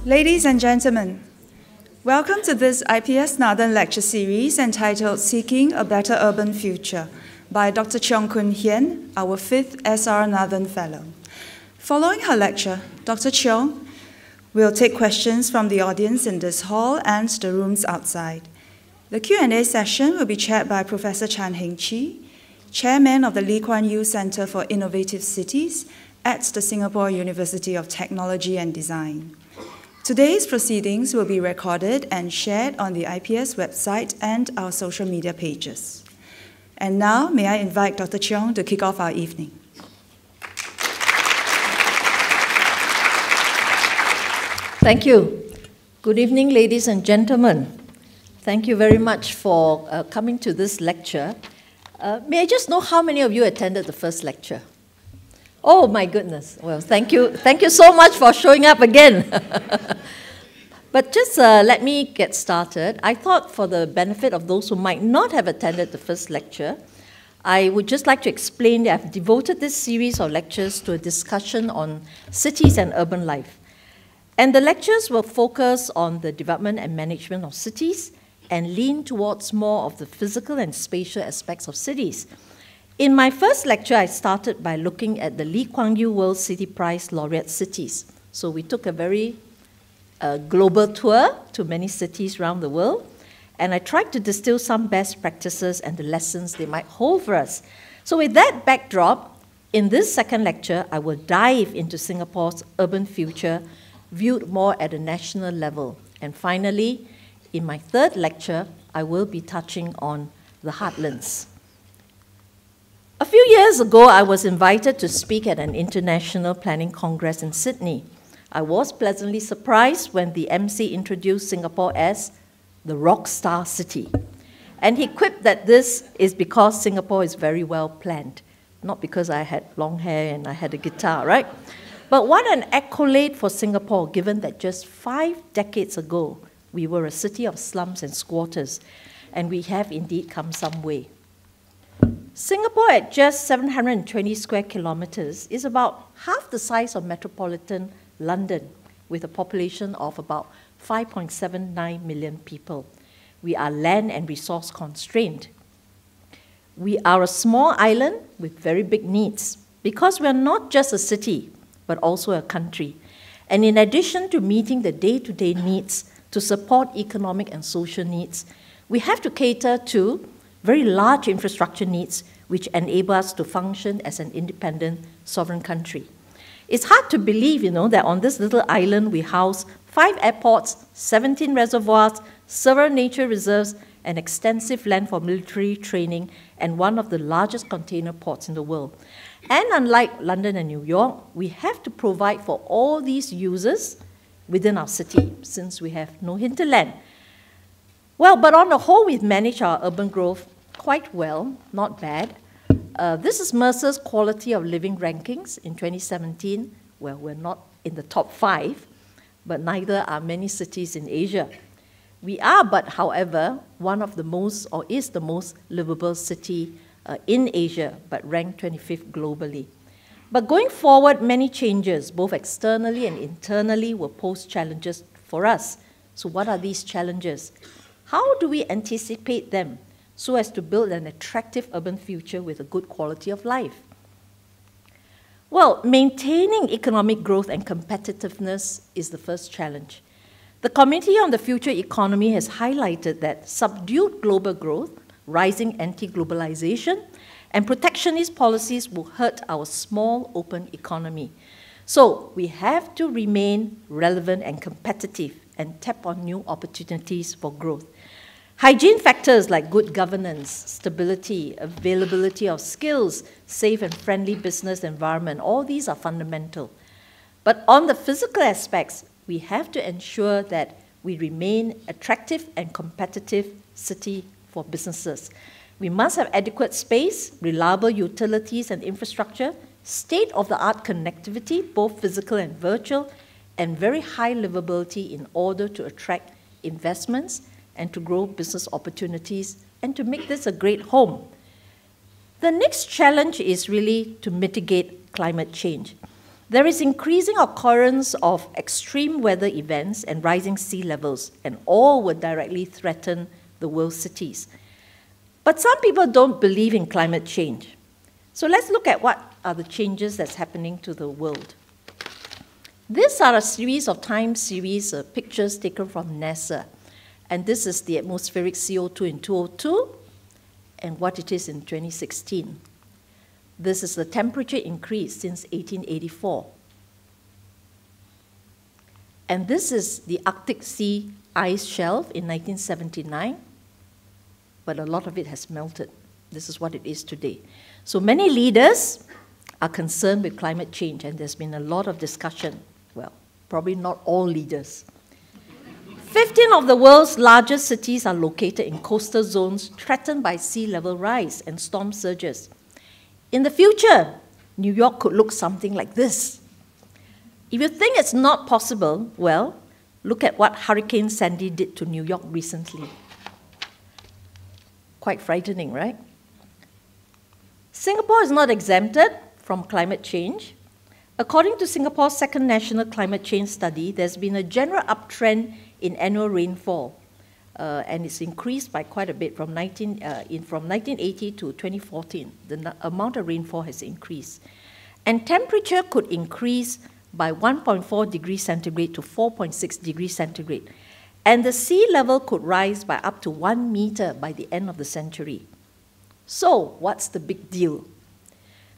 Ladies and gentlemen, welcome to this IPS-Nathan lecture series entitled Seeking a Better Urban Future by Dr. Cheong Hean, our 5th S.R. Nathan Fellow. Following her lecture, Dr. Cheong will take questions from the audience in this hall and the rooms outside. The Q&A session will be chaired by Professor Chee, Chairman of the Lee Kuan Yew Center for Innovative Cities at the Singapore University of Technology and Design. Today's proceedings will be recorded and shared on the IPS website and our social media pages. And now, may I invite Dr. Cheong to kick off our evening. Thank you. Good evening, ladies and gentlemen. Thank you very much for coming to this lecture. May I just know how many of you attended the first lecture? Oh my goodness. Well, thank you. Thank you so much for showing up again. But just let me get started. I thought for the benefit of those who might not have attended the first lecture, I would just like to explain that I've devoted this series of lectures to a discussion on cities and urban life. And the lectures will focus on the development and management of cities and lean towards more of the physical and spatial aspects of cities. In my first lecture, I started by looking at the Lee Kuan Yew World City Prize laureate cities. So we took a very global tour to many cities around the world, and I tried to distill some best practices and the lessons they might hold for us. So with that backdrop, in this second lecture, I will dive into Singapore's urban future, viewed more at a national level. And finally, in my third lecture, I will be touching on the heartlands. A few years ago, I was invited to speak at an international planning congress in Sydney. I was pleasantly surprised when the MC introduced Singapore as the rock star city. And he quipped that this is because Singapore is very well planned, not because I had long hair and I had a guitar, right? But what an accolade for Singapore, given that just 5 decades ago, we were a city of slums and squatters, and we have indeed come some way. Singapore, at just 720 square kilometers, is about half the size of metropolitan London, with a population of about 5.79 million people. We are land and resource constrained. We are a small island with very big needs, because we are not just a city, but also a country. And in addition to meeting the day-to-day needs to support economic and social needs, we have to cater to very large infrastructure needs which enable us to function as an independent sovereign country. It's hard to believe, that on this little island we house 5 airports, 17 reservoirs, several nature reserves, and extensive land for military training, and one of the largest container ports in the world. And unlike London and New York, we have to provide for all these users within our city, since we have no hinterland. Well, but on the whole, we've managed our urban growth quite well, not bad. This is Mercer's quality of living rankings in 2017. Well, we're not in the top 5, but neither are many cities in Asia. We are, but however, one of the most, or is the most livable city in Asia, but ranked 25th globally. But going forward, many changes, both externally and internally, will pose challenges for us. So what are these challenges? How do we anticipate them so as to build an attractive urban future with a good quality of life? Well, maintaining economic growth and competitiveness is the first challenge. The Committee on the Future Economy has highlighted that subdued global growth, rising anti-globalization, and protectionist policies will hurt our small, open economy. So we have to remain relevant and competitive and tap on new opportunities for growth. Hygiene factors like good governance, stability, availability of skills, safe and friendly business environment, all these are fundamental. But on the physical aspects, we have to ensure that we remain attractive and competitive city for businesses. We must have adequate space, reliable utilities and infrastructure, state-of-the-art connectivity, both physical and virtual, and very high livability in order to attract investments and to grow business opportunities and to make this a great home. The next challenge is really to mitigate climate change. There is increasing occurrence of extreme weather events and rising sea levels, and all would directly threaten the world's cities. But some people don't believe in climate change. So let's look at what are the changes that's happening to the world. These are a series of time series pictures taken from NASA. And this is the atmospheric CO2 in 2002 and what it is in 2016. This is the temperature increase since 1884. And this is the Arctic Sea ice shelf in 1979, but a lot of it has melted. This is what it is today. So many leaders are concerned with climate change, and there's been a lot of discussion. Well, probably not all leaders. 15 of the world's largest cities are located in coastal zones threatened by sea level rise and storm surges. In the future, New York could look something like this. If you think it's not possible, well, look at what Hurricane Sandy did to New York recently. Quite frightening, right? Singapore is not exempted from climate change. According to Singapore's second National Climate Change Study, there's been a general uptrend in annual rainfall, and it's increased by quite a bit from 1980 to 2014. The amount of rainfall has increased. And temperature could increase by 1.4 degrees centigrade to 4.6 degrees centigrade. And the sea level could rise by up to 1 meter by the end of the century. So, what's the big deal?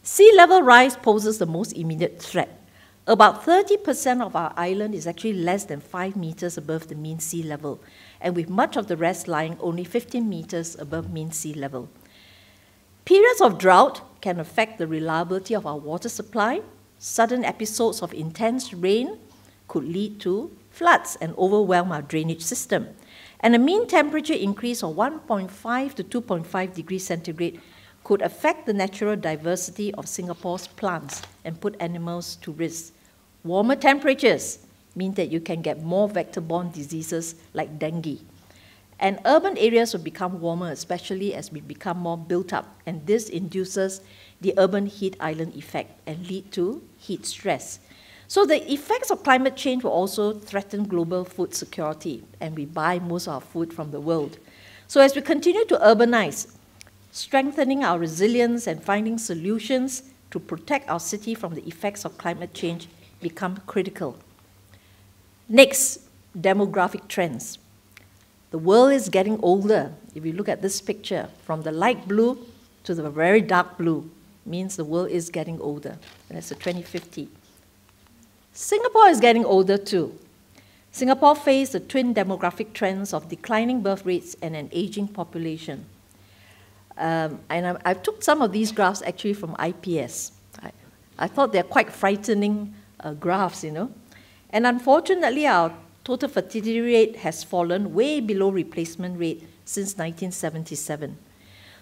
Sea level rise poses the most immediate threat. About 30% of our island is actually less than 5 meters above the mean sea level, and with much of the rest lying only 15 meters above mean sea level. Periods of drought can affect the reliability of our water supply. Sudden episodes of intense rain could lead to floods and overwhelm our drainage system. And a mean temperature increase of 1.5 to 2.5 degrees centigrade could affect the natural diversity of Singapore's plants and put animals to risk. Warmer temperatures mean that you can get more vector-borne diseases like dengue. And urban areas will become warmer, especially as we become more built up, and this induces the urban heat island effect and lead to heat stress. So the effects of climate change will also threaten global food security, and we buy most of our food from the world. So as we continue to urbanize, strengthening our resilience and finding solutions to protect our city from the effects of climate change become critical. Next, demographic trends. The world is getting older. If you look at this picture, from the light blue to the very dark blue, means the world is getting older. That's the 2050. Singapore is getting older too. Singapore faces the twin demographic trends of declining birth rates and an aging population. And I took some of these graphs actually from IPS. I thought they're quite frightening graphs, you know. And unfortunately, our total fertility rate has fallen way below replacement rate since 1977.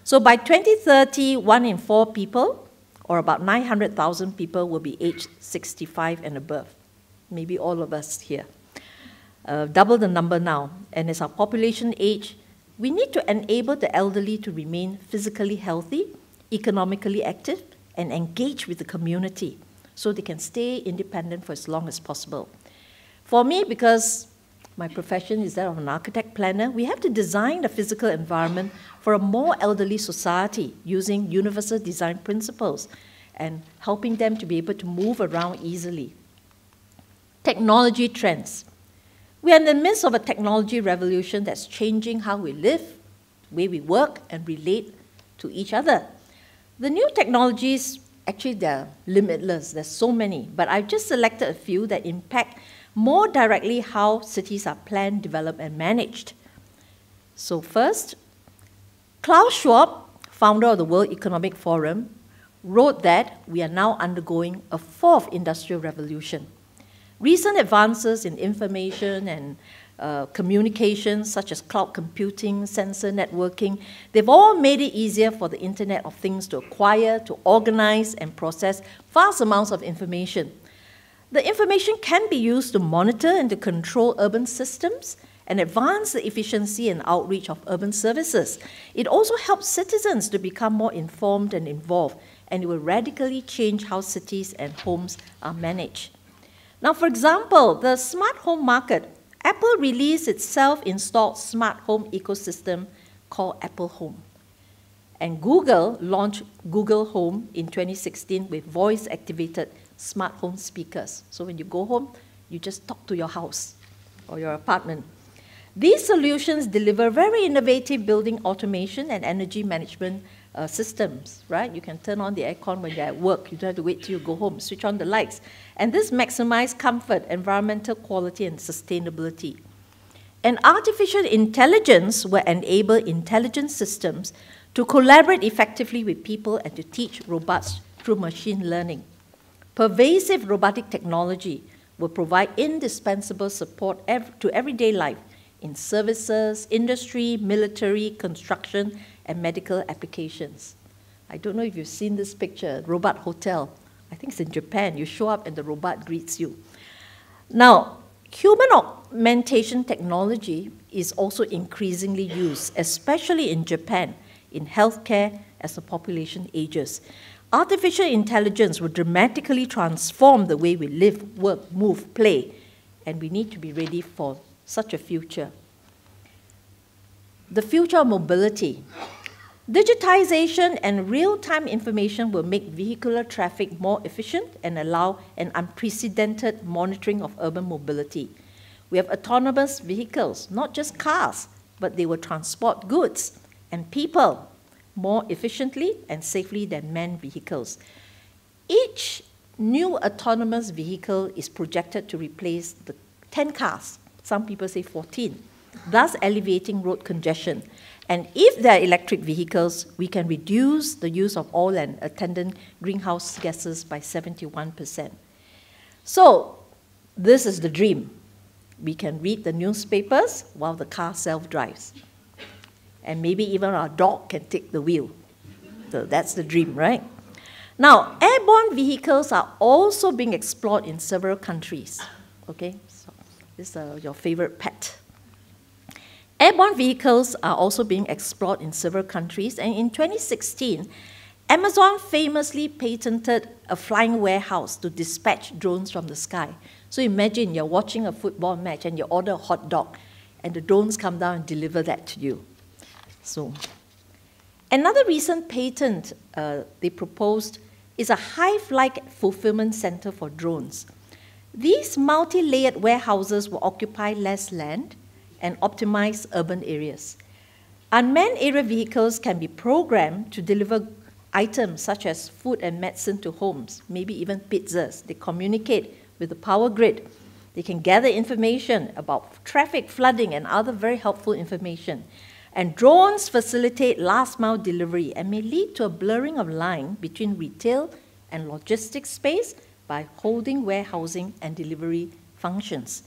So by 2030, 1 in 4 people, or about 900,000 people, will be aged 65 and above. Maybe all of us here. Double the number now. And as our population age, we need to enable the elderly to remain physically healthy, economically active, and engage with the community so they can stay independent for as long as possible. For me, because my profession is that of an architect planner, we have to design the physical environment for a more elderly society using universal design principles and helping them to be able to move around easily. Technology trends. We are in the midst of a technology revolution that's changing how we live, the way we work, and relate to each other. The new technologies, actually, they're limitless. There's so many, but I've just selected a few that impact more directly how cities are planned, developed, and managed. So first, Klaus Schwab, founder of the World Economic Forum, wrote that we are now undergoing a fourth industrial revolution. Recent advances in information and communications, such as cloud computing, sensor networking, they've all made it easier for the Internet of Things to acquire, to organize, and process vast amounts of information. The information can be used to monitor and to control urban systems and advance the efficiency and outreach of urban services. It also helps citizens to become more informed and involved and it will radically change how cities and homes are managed. Now, for example, the smart home market, Apple released its self-installed smart home ecosystem called Apple Home. And Google launched Google Home in 2016 with voice-activated smart home speakers. So when you go home, you just talk to your house or your apartment. These solutions deliver very innovative building automation and energy management systems, right? You can turn on the aircon when you're at work. You don't have to wait till you go home. Switch on the lights. And this maximizes comfort, environmental quality, and sustainability. And artificial intelligence will enable intelligent systems to collaborate effectively with people and to teach robots through machine learning. Pervasive robotic technology will provide indispensable support to everyday life in services, industry, military, construction, and medical applications. I don't know if you've seen this picture, robot hotel. I think it's in Japan. You show up and the robot greets you. Now, human augmentation technology is also increasingly used, especially in Japan, in healthcare as the population ages. Artificial intelligence will dramatically transform the way we live, work, move, play, and we need to be ready for such a future. The future of mobility. Digitization and real-time information will make vehicular traffic more efficient and allow an unprecedented monitoring of urban mobility. We have autonomous vehicles, not just cars, but they will transport goods and people more efficiently and safely than manned vehicles. Each new autonomous vehicle is projected to replace the 10 cars, some people say 14, thus alleviating road congestion. And if they are electric vehicles, we can reduce the use of oil and attendant greenhouse gases by 71%. So this is the dream. We can read the newspapers while the car self-drives. And maybe even our dog can take the wheel. So that's the dream, right? Now, airborne vehicles are also being explored in several countries. Okay, so this is your favorite pet. Airborne vehicles are also being explored in several countries, and in 2016, Amazon famously patented a flying warehouse to dispatch drones from the sky. So imagine you're watching a football match and you order a hot dog, and the drones come down and deliver that to you. So, another recent patent they proposed is a hive-like fulfillment center for drones. These multi-layered warehouses will occupy less land and optimize urban areas. Unmanned area vehicles can be programmed to deliver items such as food and medicine to homes, maybe even pizzas. They communicate with the power grid. They can gather information about traffic, flooding, and other very helpful information. And drones facilitate last-mile delivery and may lead to a blurring of line between retail and logistics space by holding warehousing and delivery functions.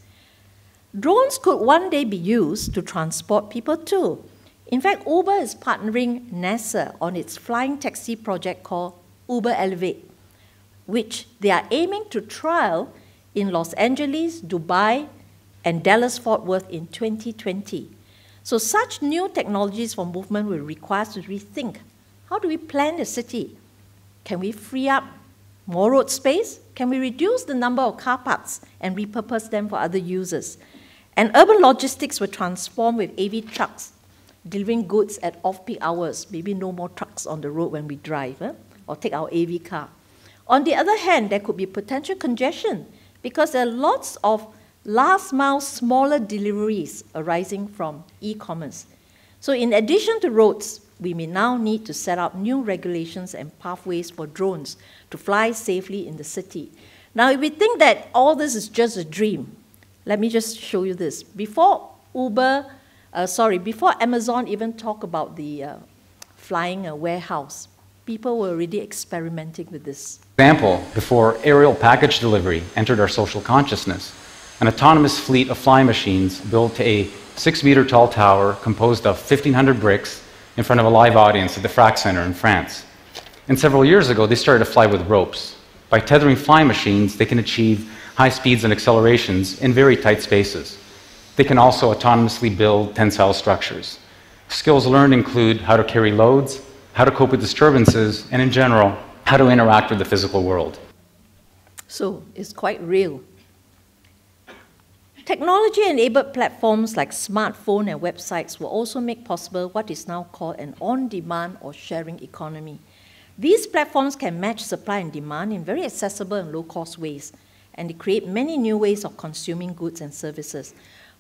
Drones could one day be used to transport people too. In fact, Uber is partnering NASA on its flying taxi project called Uber Elevate, which they are aiming to trial in Los Angeles, Dubai, and Dallas-Fort Worth in 2020. So such new technologies for movement will require us to rethink. How do we plan the city? Can we free up more road space? Can we reduce the number of car parks and repurpose them for other uses? And urban logistics will transform with AV trucks, delivering goods at off-peak hours. Maybe no more trucks on the road when we drive, or take our AV car. On the other hand, there could be potential congestion because there are lots of last-mile smaller deliveries arising from e-commerce. So in addition to roads, we may now need to set up new regulations and pathways for drones to fly safely in the city. Now, if we think that all this is just a dream, let me just show you this. Before Amazon even talked about the flying warehouse, people were already experimenting with this. Example, before aerial package delivery entered our social consciousness, an autonomous fleet of flying machines built a 6-meter tall tower composed of 1,500 bricks in front of a live audience at the Frac Center in France. And several years ago, they started to fly with ropes. By tethering flying machines, they can achieve high speeds and accelerations in very tight spaces. They can also autonomously build tensile structures. Skills learned include how to carry loads, how to cope with disturbances, and in general, how to interact with the physical world. So it's quite real. Technology-enabled platforms like smartphone and websites will also make possible what is now called an on-demand or sharing economy. These platforms can match supply and demand in very accessible and low-cost ways, and they create many new ways of consuming goods and services.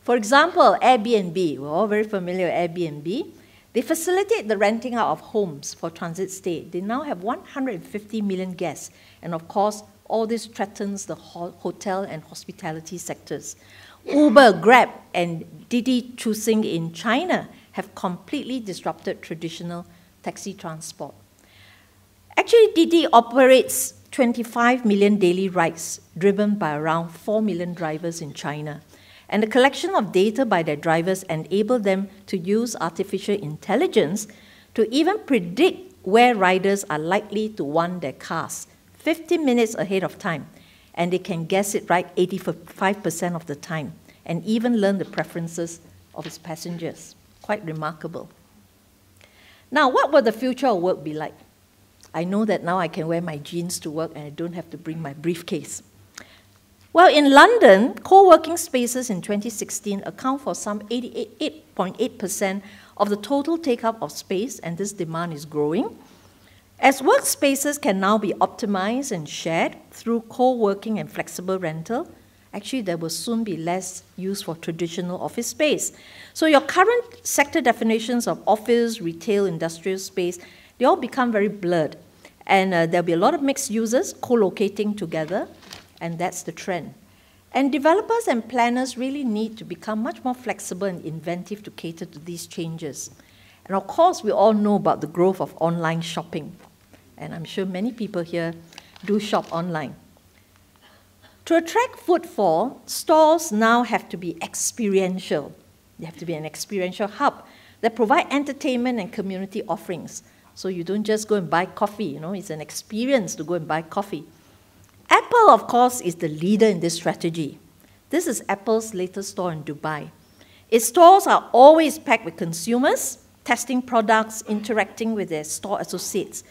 For example, Airbnb, we're all very familiar with Airbnb. They facilitate the renting out of homes for transit stay. They now have 150 million guests, and of course, all this threatens the hotel and hospitality sectors. Uber, Grab, and Didi Chuxing in China have completely disrupted traditional taxi transport. Actually, Didi operates 25 million daily rides driven by around 4 million drivers in China. And the collection of data by their drivers enable them to use artificial intelligence to even predict where riders are likely to want their cars 50 minutes ahead of time. And they can guess it right 85% of the time, and even learn the preferences of its passengers. Quite remarkable. Now, what will the future of work be like? I know that now I can wear my jeans to work and I don't have to bring my briefcase. Well, in London, co-working spaces in 2016 account for some 88.8% of the total take-up of space, and this demand is growing. As workspaces can now be optimized and shared through co-working and flexible rental, actually there will soon be less use for traditional office space. So your current sector definitions of office, retail, industrial space, they all become very blurred. And there'll be a lot of mixed users co-locating together, and that's the trend. And developers and planners really need to become much more flexible and inventive to cater to these changes. And of course, we all know about the growth of online shopping. And I'm sure many people here do shop online. To attract footfall, stores now have to be experiential. They have to be an experiential hub that provide entertainment and community offerings. So you don't just go and buy coffee, it's an experience to go and buy coffee. Apple, of course, is the leader in this strategy. This is Apple's latest store in Dubai. Its stores are always packed with consumers, testing products, interacting with their store associates.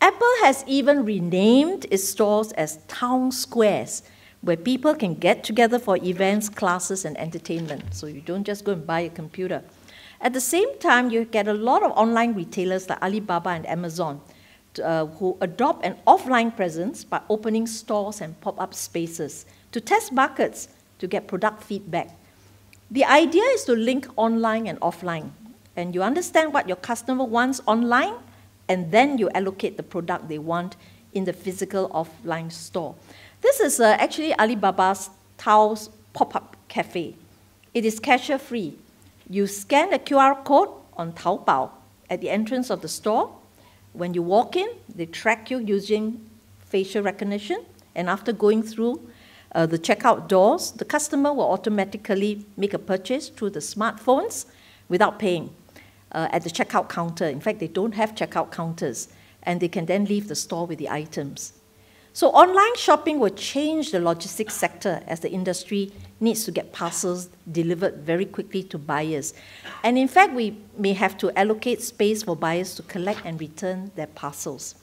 Apple has even renamed its stores as town squares, where people can get together for events, classes, and entertainment. So you don't just go and buy a computer. At the same time, you get a lot of online retailers like Alibaba and Amazon who adopt an offline presence by opening stores and pop-up spaces to test markets to get product feedback. The idea is to link online and offline, and you understand what your customer wants online, and then you allocate the product they want in the physical offline store. This is actually Alibaba's Tao's pop-up cafe. It is cashier-free. You scan the QR code on Taobao at the entrance of the store. When you walk in, they track you using facial recognition, and after going through the checkout doors, the customer will automatically make a purchase through the smartphones without paying at the checkout counter. In fact, they don't have checkout counters, and they can then leave the store with the items. So online shopping will change the logistics sector as the industry needs to get parcels delivered very quickly to buyers. And in fact, we may have to allocate space for buyers to collect and return their parcels.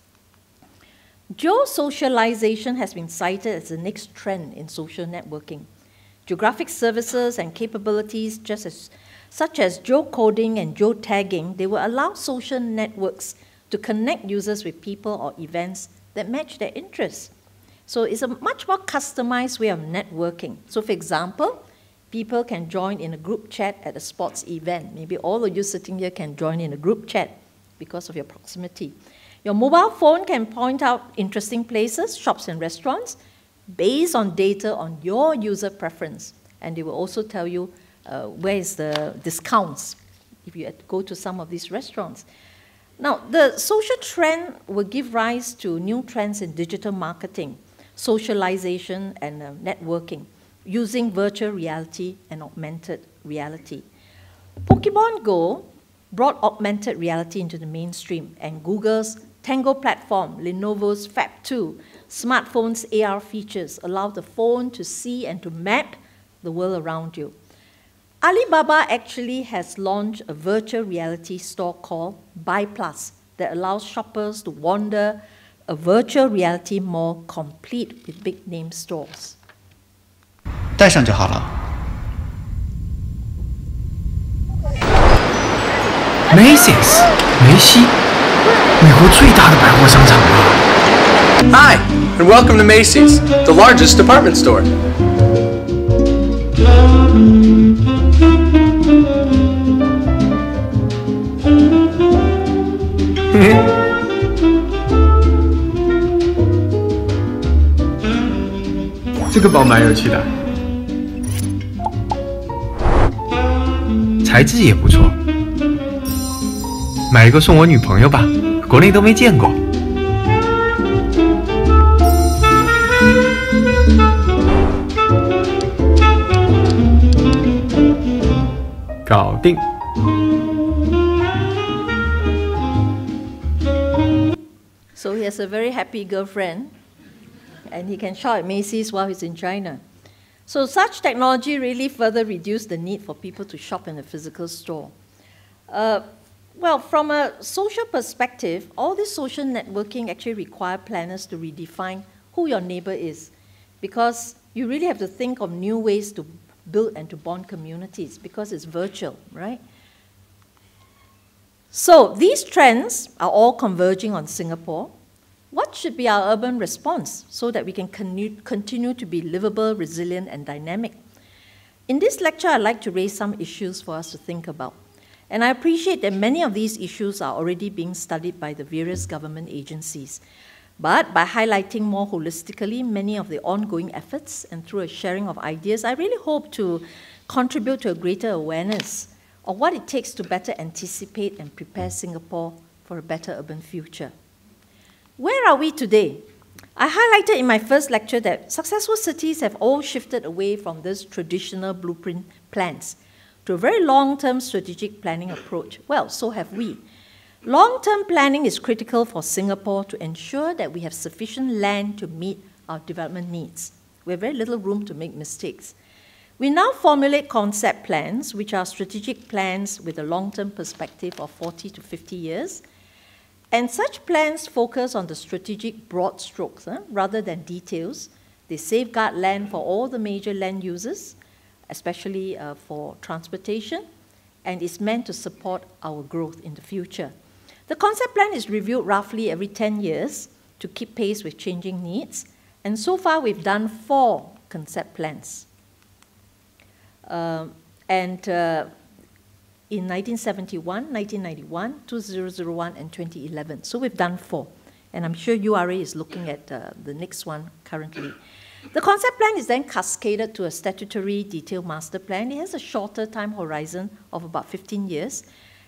Geo-socialization has been cited as the next trend in social networking. Geographic services and capabilities such as geocoding and geotagging, they will allow social networks to connect users with people or events that match their interests. So it's a much more customized way of networking. So for example, people can join in a group chat at a sports event. Maybe all of you sitting here can join in a group chat because of your proximity. Your mobile phone can point out interesting places, shops and restaurants, based on data on your user preference. And they will also tell you where is the discounts if you go to some of these restaurants. Now, the social trend will give rise to new trends in digital marketing, socialization, and networking, using virtual reality and augmented reality. Pokemon Go brought augmented reality into the mainstream, and Google's Tango platform, Lenovo's Fab 2, smartphones' AR features allow the phone to see and to map the world around you. Alibaba actually has launched a virtual reality store called Buy Plus that allows shoppers to wander a virtual reality mall complete with big name stores. 戴上就好了。Macy's 梅西，美国最大的百货商场吧。Hi, and welcome to Macy's, the largest department store. 这个包蛮有趣的，材质也不错，买一个送我女朋友吧，国内都没见过。搞定。So he has a very happy girlfriend, and he can shop at Macy's while he's in China. So such technology really further reduced the need for people to shop in a physical store. Well, from a social perspective, all this social networking actually require planners to redefine who your neighbor is, because you really have to think of new ways to build and to bond communities, because it's virtual, right? So these trends are all converging on Singapore. What should be our urban response so that we can continue to be livable, resilient, and dynamic? In this lecture, I'd like to raise some issues for us to think about. And I appreciate that many of these issues are already being studied by the various government agencies. But by highlighting more holistically many of the ongoing efforts and through a sharing of ideas, I really hope to contribute to a greater awareness of what it takes to better anticipate and prepare Singapore for a better urban future. Where are we today? I highlighted in my first lecture that successful cities have all shifted away from this traditional blueprint plans to a very long-term strategic planning approach. Well, so have we. Long-term planning is critical for Singapore to ensure that we have sufficient land to meet our development needs. We have very little room to make mistakes. We now formulate concept plans, which are strategic plans with a long-term perspective of 40 to 50 years. And such plans focus on the strategic broad strokes rather than details. They safeguard land for all the major land users, especially for transportation, and is meant to support our growth in the future. The concept plan is reviewed roughly every 10 years to keep pace with changing needs, and so far we've done 4 concept plans. In 1971, 1991, 2001, and 2011. So we've done 4, and I'm sure URA is looking at the next one currently. The concept plan is then cascaded to a statutory detailed master plan. It has a shorter time horizon of about 15 years.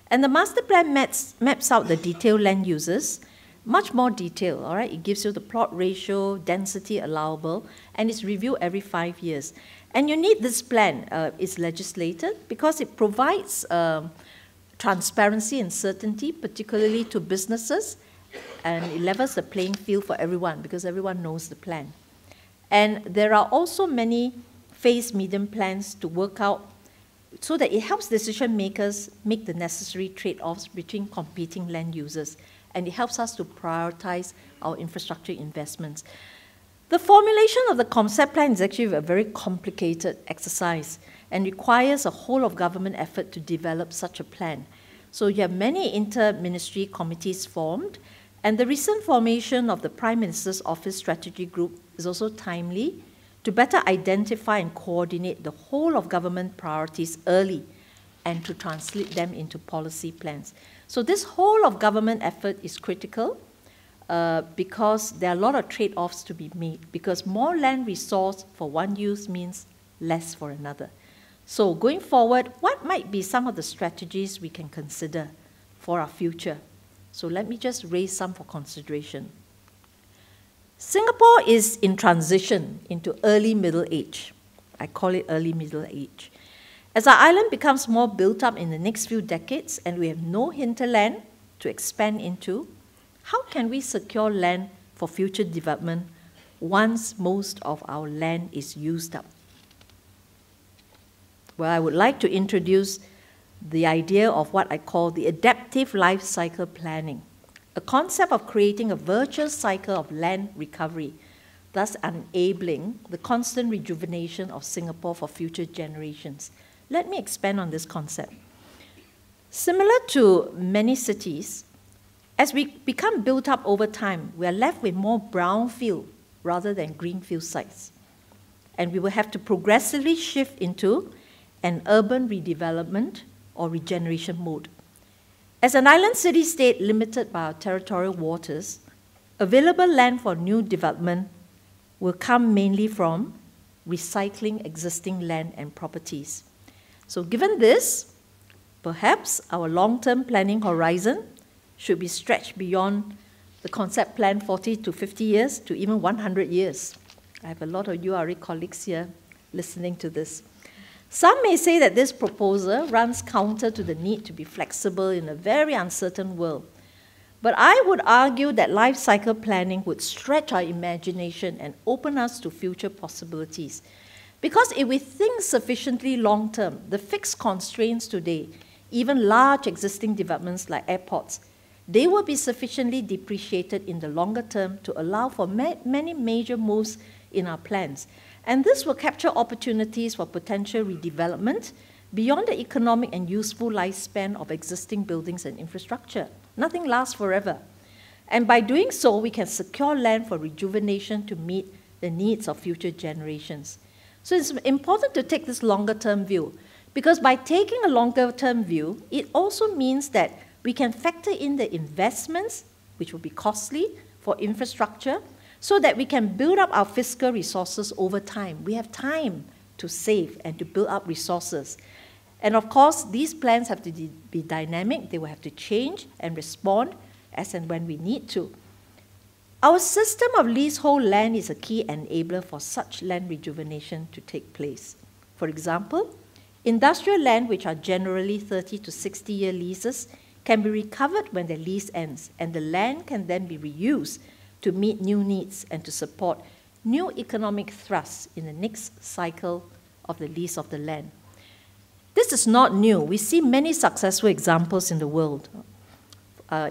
And the master plan maps out the detailed land uses, much more detail, all right? It gives you the plot ratio, density allowable, and it's reviewed every 5 years. And you need this plan. It's legislated because it provides transparency and certainty, particularly to businesses, and it levels the playing field for everyone because everyone knows the plan. And there are also many phased medium plans to work out so that it helps decision makers make the necessary trade-offs between competing land users, and it helps us to prioritize our infrastructure investments. The formulation of the concept plan is actually a very complicated exercise and requires a whole of government effort to develop such a plan. So you have many inter-ministry committees formed, and the recent formation of the Prime Minister's Office Strategy Group is also timely to better identify and coordinate the whole of government priorities early and to translate them into policy plans. So this whole of government effort is critical because there are a lot of trade-offs to be made, because more land resource for one use means less for another. So going forward, what might be some of the strategies we can consider for our future? So let me just raise some for consideration. Singapore is in transition into early middle age. I call it early middle age. As our island becomes more built up in the next few decades and we have no hinterland to expand into, how can we secure land for future development once most of our land is used up? Well, I would like to introduce the idea of what I call the adaptive life cycle planning. a concept of creating a virtuous cycle of land recovery, thus enabling the constant rejuvenation of Singapore for future generations. Let me expand on this concept. Similar to many cities, as we become built up over time, we are left with more brownfield rather than greenfield sites. And we will have to progressively shift into an urban redevelopment or regeneration mode. As an island city-state limited by our territorial waters, available land for new development will come mainly from recycling existing land and properties. So given this, perhaps our long-term planning horizon should be stretched beyond the concept plan 40 to 50 years to even 100 years. I have a lot of URA colleagues here listening to this. Some may say that this proposal runs counter to the need to be flexible in a very uncertain world. But I would argue that life cycle planning would stretch our imagination and open us to future possibilities. Because if we think sufficiently long-term, the fixed constraints today, even large existing developments like airports, they will be sufficiently depreciated in the longer term to allow for many major moves in our plans. And this will capture opportunities for potential redevelopment beyond the economic and useful lifespan of existing buildings and infrastructure. Nothing lasts forever. And by doing so, we can secure land for rejuvenation to meet the needs of future generations. So it's important to take this longer-term view, because by taking a longer-term view, it also means that we can factor in the investments, which will be costly, for infrastructure, so that we can build up our fiscal resources over time. We have time to save and to build up resources. And of course, these plans have to be dynamic. They will have to change and respond as and when we need to. Our system of leasehold land is a key enabler for such land rejuvenation to take place. For example, industrial land, which are generally 30 to 60-year leases, can be recovered when their lease ends, and the land can then be reused to meet new needs and to support new economic thrusts in the next cycle of the lease of the land. This is not new. We see many successful examples in the world.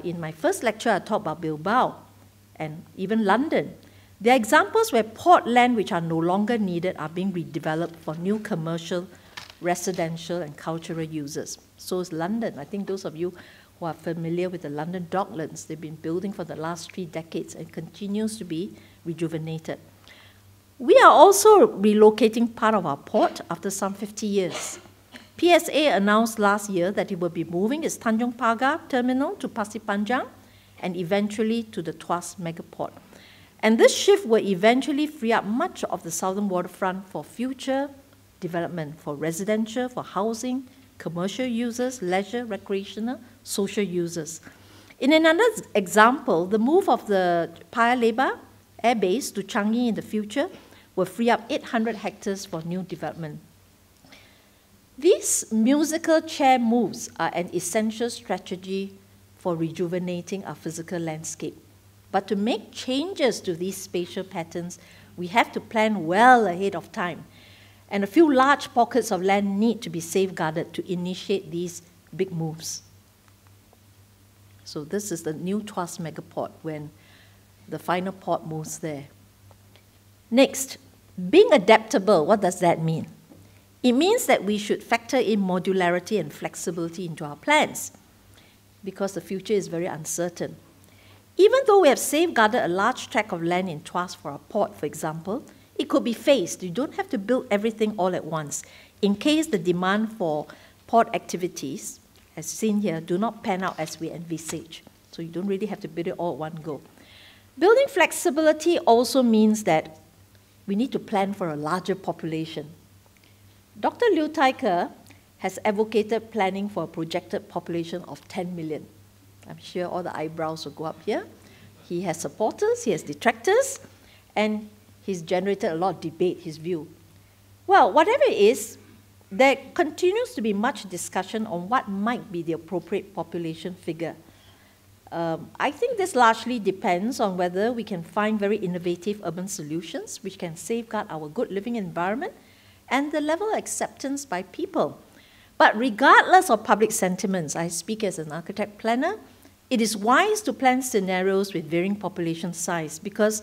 In my first lecture, I talked about Bilbao and even London. There are examples where port land which are no longer needed are being redeveloped for new commercial, residential, and cultural uses. So is London. I think those of you who are familiar with the London Docklands, they've been building for the last 3 decades and continues to be rejuvenated. We are also relocating part of our port after some 50 years. PSA announced last year that it will be moving its Tanjong Pagar terminal to Pasir Panjang and eventually to the Tuas megaport. And this shift will eventually free up much of the southern waterfront for future development, for residential, for housing, commercial users, leisure, recreational, social users. In another example, the move of the Paya Lebar Air Base to Changi in the future will free up 800 hectares for new development. These musical chair moves are an essential strategy for rejuvenating our physical landscape. But to make changes to these spatial patterns, we have to plan well ahead of time. And a few large pockets of land need to be safeguarded to initiate these big moves. So this is the new Tuas megaport when the final port moves there. Next, being adaptable, what does that mean? It means that we should factor in modularity and flexibility into our plans because the future is very uncertain. Even though we have safeguarded a large tract of land in Tuas for our port, for example, it could be phased. You don't have to build everything all at once in case the demand for port activities, as seen here, do not pan out as we envisage. So you don't really have to build it all at one go. Building flexibility also means that we need to plan for a larger population. Dr. Liu Taiker has advocated planning for a projected population of 10 million. I'm sure all the eyebrows will go up here. He has supporters, he has detractors, and he's generated a lot of debate, his view. Well, whatever it is, there continues to be much discussion on what might be the appropriate population figure. I think this largely depends on whether we can find very innovative urban solutions which can safeguard our good living environment and the level of acceptance by people. But regardless of public sentiments, I speak as an architect planner, It is wise to plan scenarios with varying population size because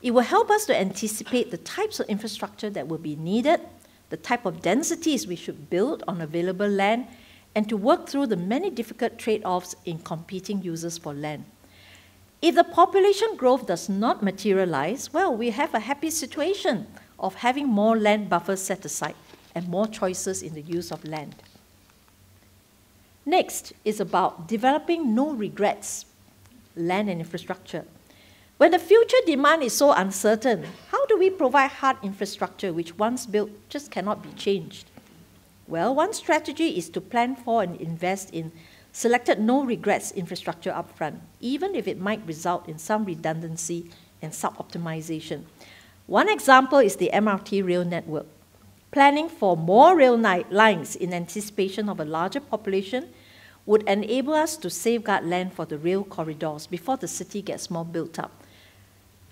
it will help us to anticipate the types of infrastructure that will be needed, the type of densities we should build on available land, and to work through the many difficult trade-offs in competing users for land. If the population growth does not materialize, well, we have a happy situation of having more land buffers set aside and more choices in the use of land. Next is about developing no regrets, land and infrastructure. When the future demand is so uncertain, how do we provide hard infrastructure which once built just cannot be changed? Well, one strategy is to plan for and invest in selected no-regrets infrastructure upfront, even if it might result in some redundancy and sub-optimization. One example is the MRT rail network. Planning for more rail lines in anticipation of a larger population would enable us to safeguard land for the rail corridors before the city gets more built up.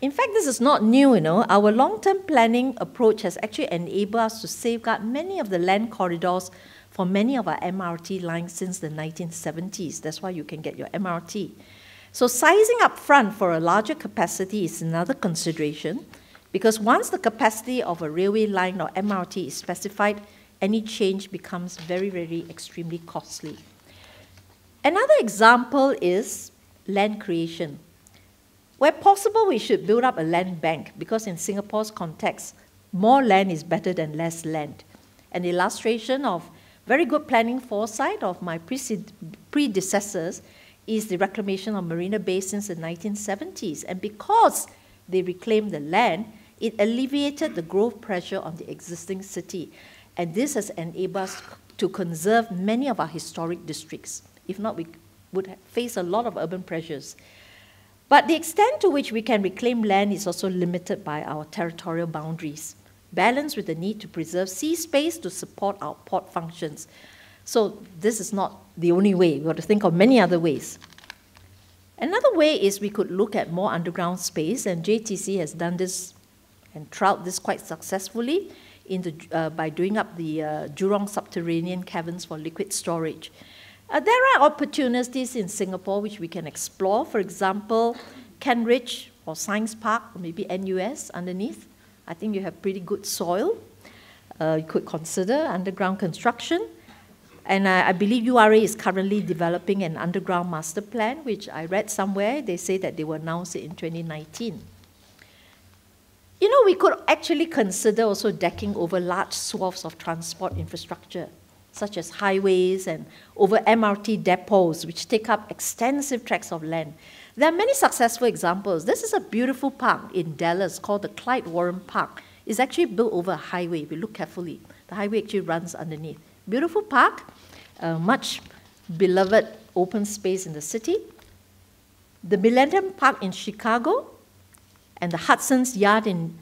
In fact, this is not new, Our long-term planning approach has actually enabled us to safeguard many of the land corridors for many of our MRT lines since the 1970s. That's why you can get your MRT. So sizing up front for a larger capacity is another consideration, because once the capacity of a railway line or MRT is specified, any change becomes very, very extremely costly. Another example is land creation. Where possible, we should build up a land bank, because in Singapore's context, more land is better than less land. An illustration of very good planning foresight of my predecessors is the reclamation of Marina Bay since the 1970s. And because they reclaimed the land, it alleviated the growth pressure on the existing city. And this has enabled us to conserve many of our historic districts. If not, we would face a lot of urban pressures. But the extent to which we can reclaim land is also limited by our territorial boundaries, balanced with the need to preserve sea space to support our port functions. So this is not the only way. We've got to think of many other ways. Another way is we could look at more underground space, and JTC has done this and trialed this quite successfully by doing up the Jurong subterranean caverns for liquid storage. There are opportunities in Singapore which we can explore. For example, Kent Ridge or Science Park, or maybe NUS underneath. I think you have pretty good soil. You could consider underground construction. And I believe URA is currently developing an underground master plan, which I read somewhere. They say that they will announce it in 2019. We could actually consider also decking over large swaths of transport infrastructure, such as highways and over MRT depots, which take up extensive tracts of land. There are many successful examples. This is a beautiful park in Dallas called the Clyde Warren Park. It's actually built over a highway, if you look carefully. The highway actually runs underneath. Beautiful park, much beloved open space in the city. The Millennium Park in Chicago and the Hudson's Yard in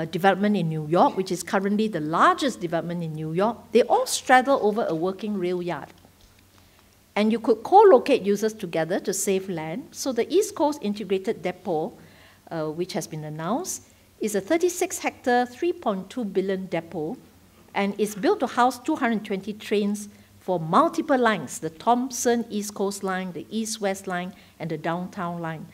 development in New York, which is currently the largest development in New York, they all straddle over a working rail yard. And you could co-locate users together to save land. So the East Coast Integrated Depot, which has been announced, is a 36-hectare, 3.2 billion depot, and is built to house 220 trains for multiple lines, the Thompson East Coast Line, the East-West Line, and the Downtown Line.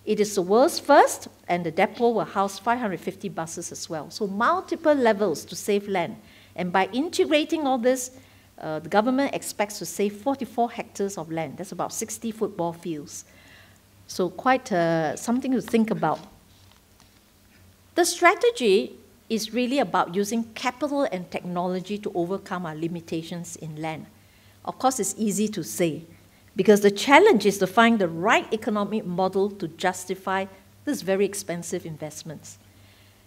It is the world's first, and the depot will house 550 buses as well. So multiple levels to save land. And by integrating all this, the government expects to save 44 hectares of land. That's about 60 football fields. So quite something to think about. The strategy is really about using capital and technology to overcome our limitations in land. Of course, it's easy to say, because the challenge is to find the right economic model to justify these very expensive investments.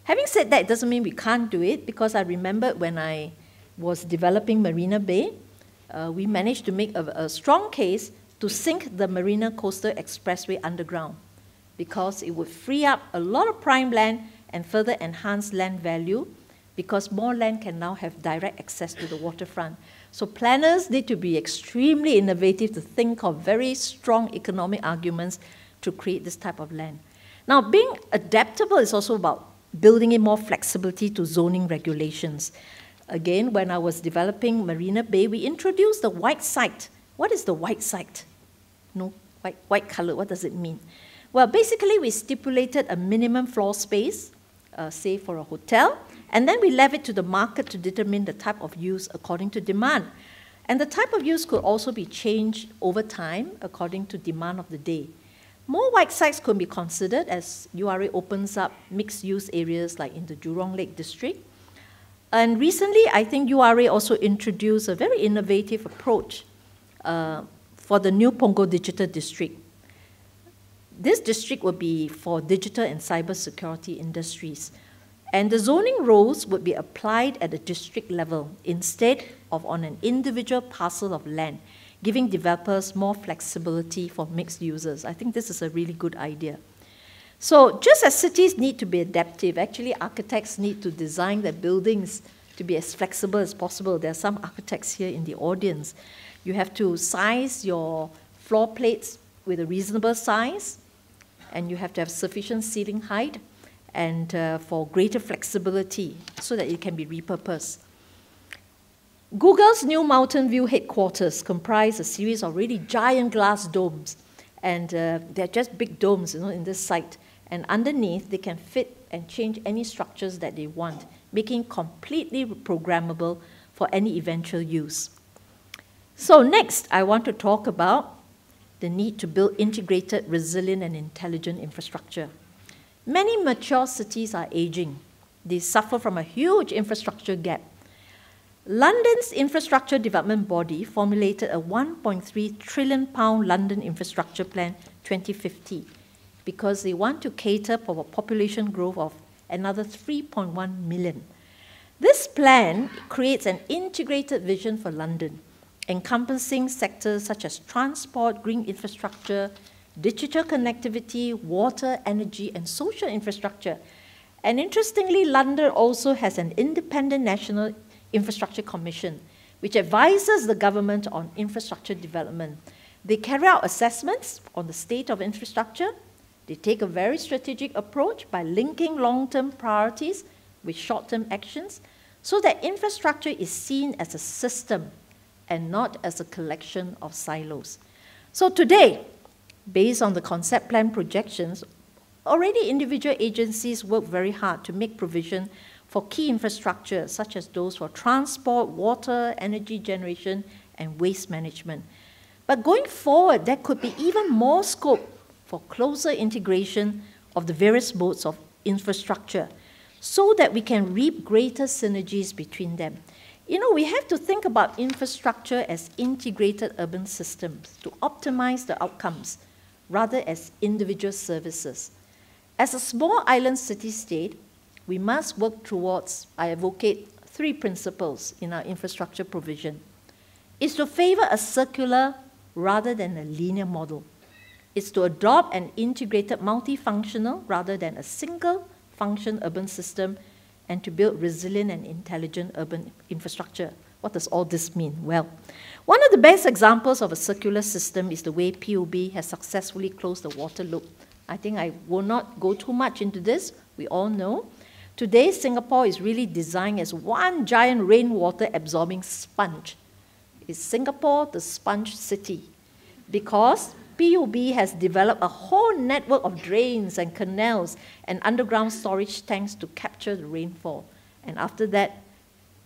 Having said that, it doesn't mean we can't do it, because I remember when I was developing Marina Bay, we managed to make a strong case to sink the Marina Coastal Expressway underground, because it would free up a lot of prime land and further enhance land value, because more land can now have direct access to the waterfront. So planners need to be extremely innovative to think of very strong economic arguments to create this type of land. Now, being adaptable is also about building in more flexibility to zoning regulations. Again, when I was developing Marina Bay, we introduced the white site. What is the white site? white color, what does it mean? Well, basically, we stipulated a minimum floor space, say for a hotel, and then we left it to the market to determine the type of use according to demand. And the type of use could also be changed over time according to demand of the day. More white sites could be considered as URA opens up mixed-use areas like in the Jurong Lake District. And recently, I think URA also introduced a very innovative approach for the new Punggol Digital District. This district will be for digital and cybersecurity industries. And the zoning rules would be applied at the district level instead of on an individual parcel of land, giving developers more flexibility for mixed users. I think this is a really good idea. So just as cities need to be adaptive, actually architects need to design their buildings to be as flexible as possible. There are some architects here in the audience. You have to size your floor plates with a reasonable size, and you have to have sufficient ceiling height and for greater flexibility so that it can be repurposed. Google's new Mountain View headquarters comprise a series of really giant glass domes, and they're just big domes, in this site. And underneath, they can fit and change any structures that they want, making completely programmable for any eventual use. So next, I want to talk about the need to build integrated, resilient, and intelligent infrastructure. Many mature cities are aging. They suffer from a huge infrastructure gap. London's infrastructure development body formulated a £1.3 trillion London infrastructure plan 2050 because they want to cater for a population growth of another 3.1 million. This plan creates an integrated vision for London, encompassing sectors such as transport, green infrastructure, digital connectivity, water, energy, and social infrastructure. And interestingly, London also has an independent National Infrastructure Commission, which advises the government on infrastructure development. They carry out assessments on the state of infrastructure. They take a very strategic approach by linking long-term priorities with short-term actions so that infrastructure is seen as a system and not as a collection of silos. So today, based on the concept plan projections, already individual agencies work very hard to make provision for key infrastructure, such as those for transport, water, energy generation, and waste management. But going forward, there could be even more scope for closer integration of the various modes of infrastructure so that we can reap greater synergies between them. We have to think about infrastructure as integrated urban systems to optimize the outcomes rather as individual services. As a small island city-state, we must work towards, I advocate, 3 principles in our infrastructure provision. It's to favor a circular rather than a linear model. It's to adopt an integrated multifunctional rather than a single-function urban system, and to build resilient and intelligent urban infrastructure. What does all this mean? Well, one of the best examples of a circular system is the way PUB has successfully closed the water loop. I think I will not go too much into this. We all know. Today, Singapore is really designed as one giant rainwater absorbing sponge. Is Singapore the sponge city? Because PUB has developed a whole network of drains and canals and underground storage tanks to capture the rainfall. And after that,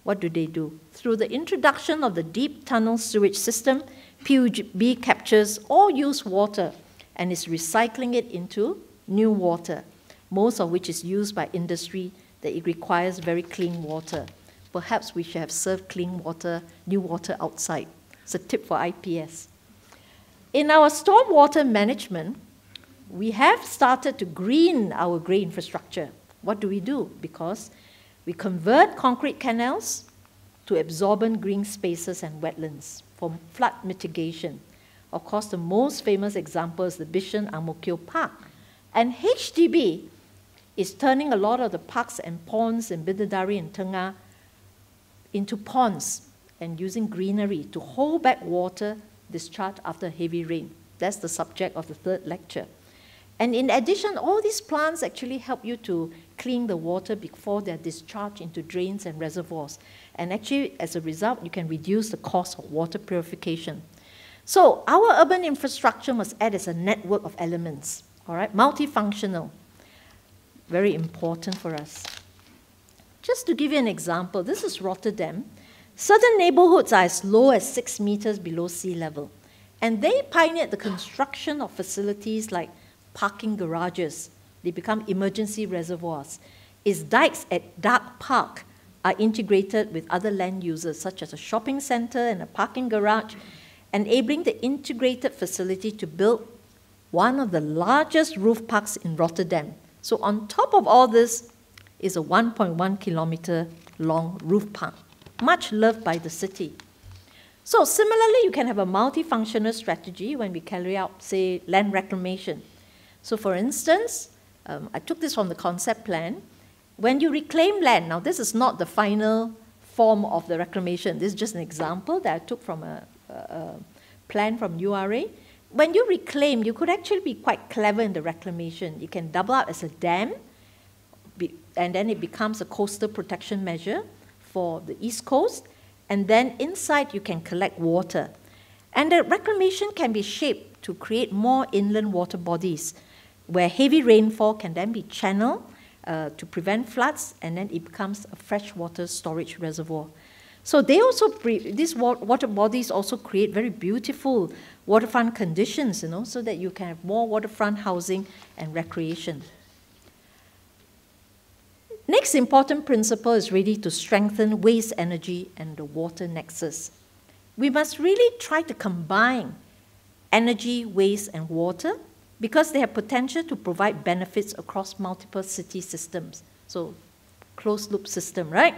what do? Through the introduction of the deep tunnel sewage system, PUB captures all used water and is recycling it into new water, most of which is used by industry that it requires very clean water. Perhaps we should have served clean water, new water outside. It's a tip for IPS. In our stormwater management, we have started to green our grey infrastructure. What do? Because we convert concrete canals to absorbent green spaces and wetlands for flood mitigation. Of course, the most famous example is the Bishan Ang Mo Kio Park. And HDB is turning a lot of the parks and ponds in Bidadari and Tengah into ponds and using greenery to hold back water discharge after heavy rain. That's the subject of the 3rd lecture. And in addition, all these plants actually help you to clean the water before they're discharged into drains and reservoirs. And actually, as a result, you can reduce the cost of water purification. So our urban infrastructure must act as a network of elements, all right, multifunctional, very important for us. Just to give you an example, this is Rotterdam. Certain neighborhoods are as low as 6 meters below sea level, and they pioneered the construction of facilities like parking garages. They become emergency reservoirs. Its dikes at Dark Park are integrated with other land users, such as a shopping center and a parking garage, enabling the integrated facility to build one of the largest roof parks in Rotterdam. So on top of all this is a 1.1 kilometer long roof park, much loved by the city. So similarly, you can have a multifunctional strategy when we carry out, say, land reclamation. So for instance, I took this from the concept plan. When you reclaim land, now this is not the final form of the reclamation. This is just an example that I took from a plan from URA. When you reclaim, you could actually be quite clever in the reclamation. You can double up as a dam, and then it becomes a coastal protection measure for the East Coast, and then inside you can collect water. And the reclamation can be shaped to create more inland water bodies, where heavy rainfall can then be channeled to prevent floods, and then it becomes a freshwater storage reservoir. So they also, these water bodies also create very beautiful waterfront conditions, so that you can have more waterfront housing and recreation. Next important principle is really to strengthen waste energy and the water nexus. We must really try to combine energy, waste, and water because they have potential to provide benefits across multiple city systems. So, closed loop system, right?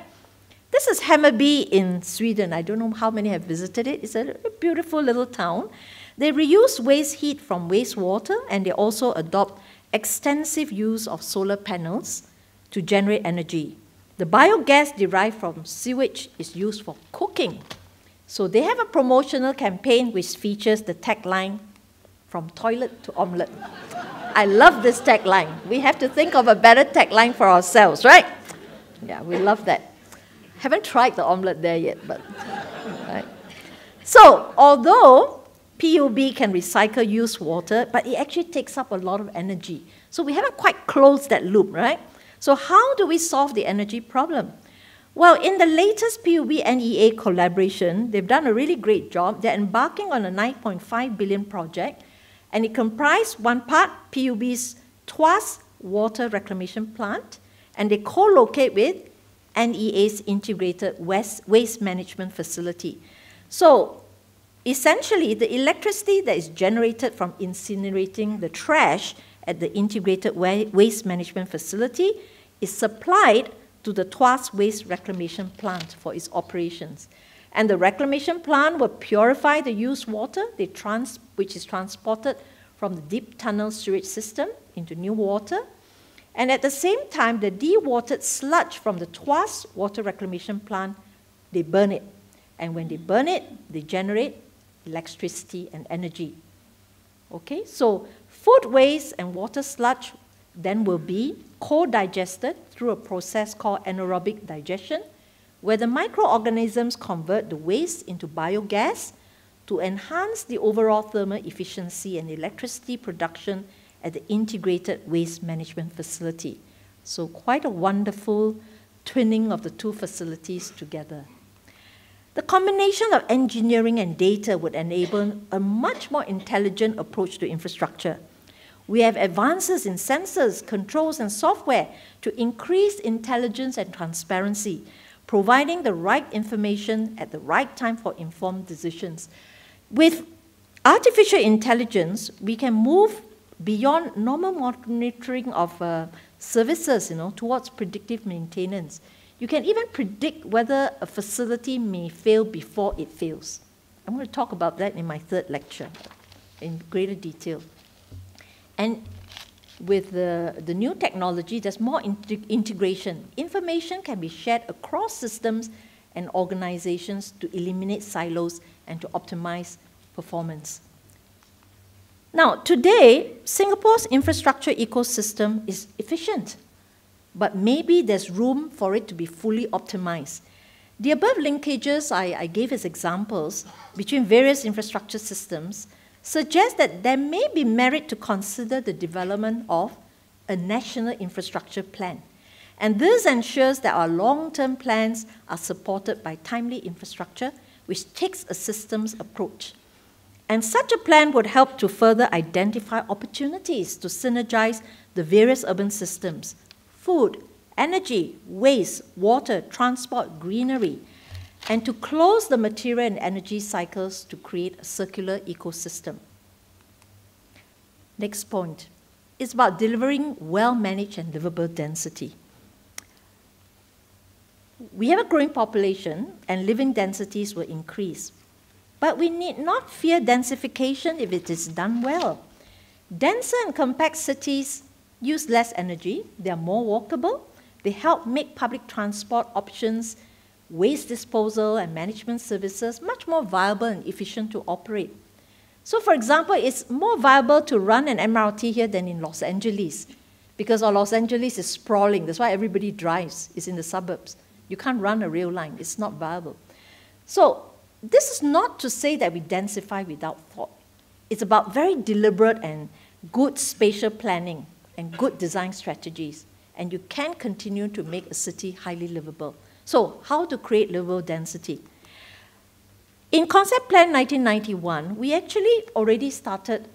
This is Hammarby in Sweden. I don't know how many have visited it. It's a beautiful little town. They reuse waste heat from wastewater, and they also adopt extensive use of solar panels to generate energy. The biogas derived from sewage is used for cooking. So they have a promotional campaign which features the tagline, "From toilet to omelette." I love this tagline. We have to think of a better tagline for ourselves, right? Yeah, we love that. Haven't tried the omelette there yet, but right. So although PUB can recycle used water, but it actually takes up a lot of energy. So we haven't quite closed that loop, right? So how do we solve the energy problem? Well, in the latest PUB-NEA collaboration, they've done a really great job. They're embarking on a 9.5 billion project, and it comprised one part, PUB's Tuas water reclamation plant, and they co-locate with NEA's integrated waste management facility. So essentially, the electricity that is generated from incinerating the trash at the integrated waste management facility is supplied to the Tuas waste reclamation plant for its operations. And the reclamation plant will purify the used water, which is transported from the deep tunnel sewage system into new water. And at the same time, the dewatered sludge from the Tuas water reclamation plant, they burn it. And when they burn it, they generate electricity and energy. Okay, so food waste and water sludge then will be co-digested through a process called anaerobic digestion, where the microorganisms convert the waste into biogas to enhance the overall thermal efficiency and electricity production at the integrated waste management facility. So quite a wonderful twinning of the two facilities together. The combination of engineering and data would enable a much more intelligent approach to infrastructure. We have advances in sensors, controls, and software to increase intelligence and transparency, providing the right information at the right time for informed decisions. With artificial intelligence, we can move beyond normal monitoring of services, towards predictive maintenance. You can even predict whether a facility may fail before it fails. I'm going to talk about that in my third lecture in greater detail. And with the new technology, there's more integration. Information can be shared across systems and organizations to eliminate silos and to optimize performance. Now, today, Singapore's infrastructure ecosystem is efficient, but maybe there's room for it to be fully optimized. The above linkages I gave as examples between various infrastructure systems suggest that there may be merit to consider the development of a national infrastructure plan. And this ensures that our long-term plans are supported by timely infrastructure, which takes a systems approach. And such a plan would help to further identify opportunities to synergize the various urban systems: food, energy, waste, water, transport, greenery, and to close the material and energy cycles to create a circular ecosystem. Next point is about delivering well-managed and livable density. We have a growing population and living densities will increase. But we need not fear densification if it is done well. Denser and compact cities use less energy, they are more walkable, they help make public transport options, waste disposal and management services much more viable and efficient to operate. So for example, it's more viable to run an MRT here than in Los Angeles, because Los Angeles is sprawling, that's why everybody drives, it's in the suburbs. You can't run a rail line, it's not viable. So this is not to say that we densify without thought. It's about very deliberate and good spatial planning and good design strategies. And you can continue to make a city highly livable. So how to create livable density? In Concept Plan 1991, we actually already started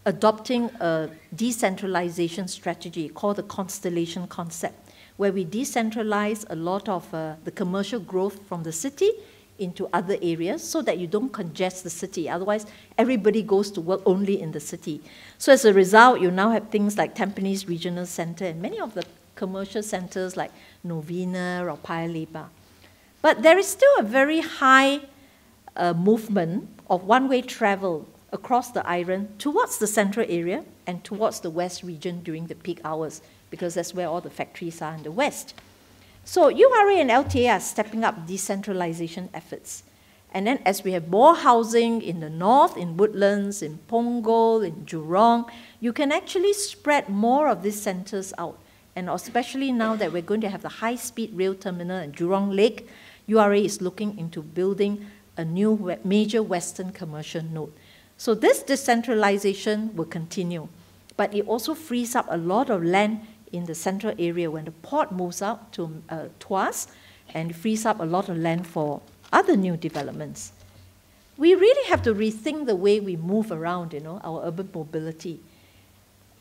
adopting a decentralization strategy called the Constellation Concept, where we decentralize a lot of the commercial growth from the city into other areas so that you don't congest the city. Otherwise, everybody goes to work only in the city. So as a result, you now have things like Tampines Regional Center and many of the commercial centers like Novena or Paya Lebar. But there is still a very high movement of one-way travel across the island towards the central area and towards the west region during the peak hours, because that's where all the factories are in the west. So URA and LTA are stepping up decentralization efforts. And then as we have more housing in the north, in Woodlands, in Punggol, in Jurong, you can actually spread more of these centers out. And especially now that we're going to have the high-speed rail terminal in Jurong Lake, URA is looking into building a new major western commercial node. So this decentralization will continue, but it also frees up a lot of land in the central area when the port moves out to Tuas, and frees up a lot of land for other new developments. We really have to rethink the way we move around, our urban mobility.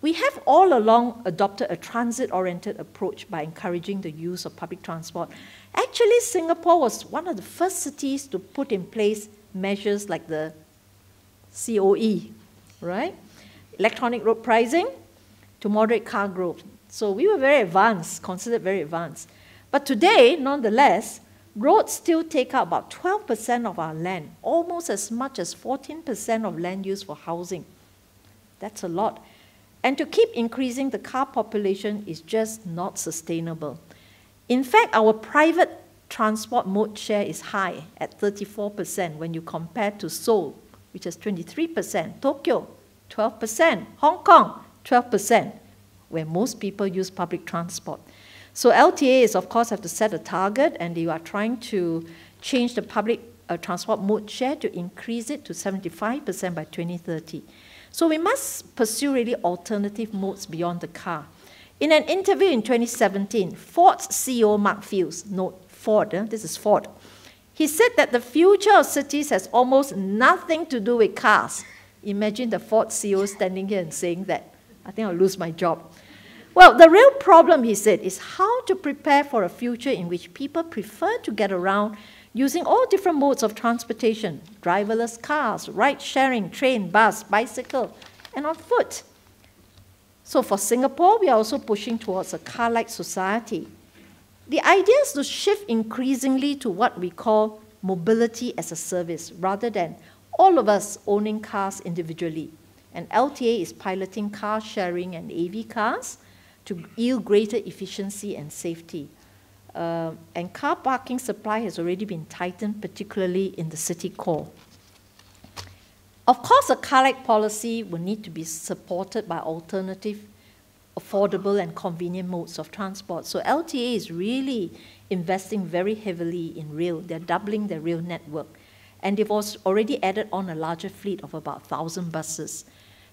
We have all along adopted a transit-oriented approach by encouraging the use of public transport. Actually, Singapore was one of the first cities to put in place measures like the COE, right? Electronic road pricing to moderate car growth. So we were very advanced, considered very advanced. But today, nonetheless, roads still take up about 12% of our land, almost as much as 14% of land use for housing. That's a lot. And to keep increasing the car population is just not sustainable. In fact, our private transport mode share is high at 34% when you compare to Seoul, which is 23%, Tokyo, 12%, Hong Kong, 12%, where most people use public transport. So LTA is, of course, have to set a target, and they are trying to change the public transport mode share to increase it to 75% by 2030. So we must pursue really alternative modes beyond the car. In an interview in 2017, Ford's CEO Mark Fields, note Ford, this is Ford, he said that the future of cities has almost nothing to do with cars. Imagine the Ford CEO standing here and saying that. I think I'll lose my job. Well, the real problem, he said, is how to prepare for a future in which people prefer to get around using all different modes of transportation, driverless cars, ride-sharing, train, bus, bicycle, and on foot. So for Singapore, we are also pushing towards a car-like society. The idea is to shift increasingly to what we call mobility as a service, rather than all of us owning cars individually. And LTA is piloting car sharing and AV cars to yield greater efficiency and safety. And car parking supply has already been tightened, particularly in the city core. Of course, a car-like policy will need to be supported by alternative affordable and convenient modes of transport. So LTA is really investing very heavily in rail. They're doubling their rail network. And they've also already added on a larger fleet of about 1,000 buses.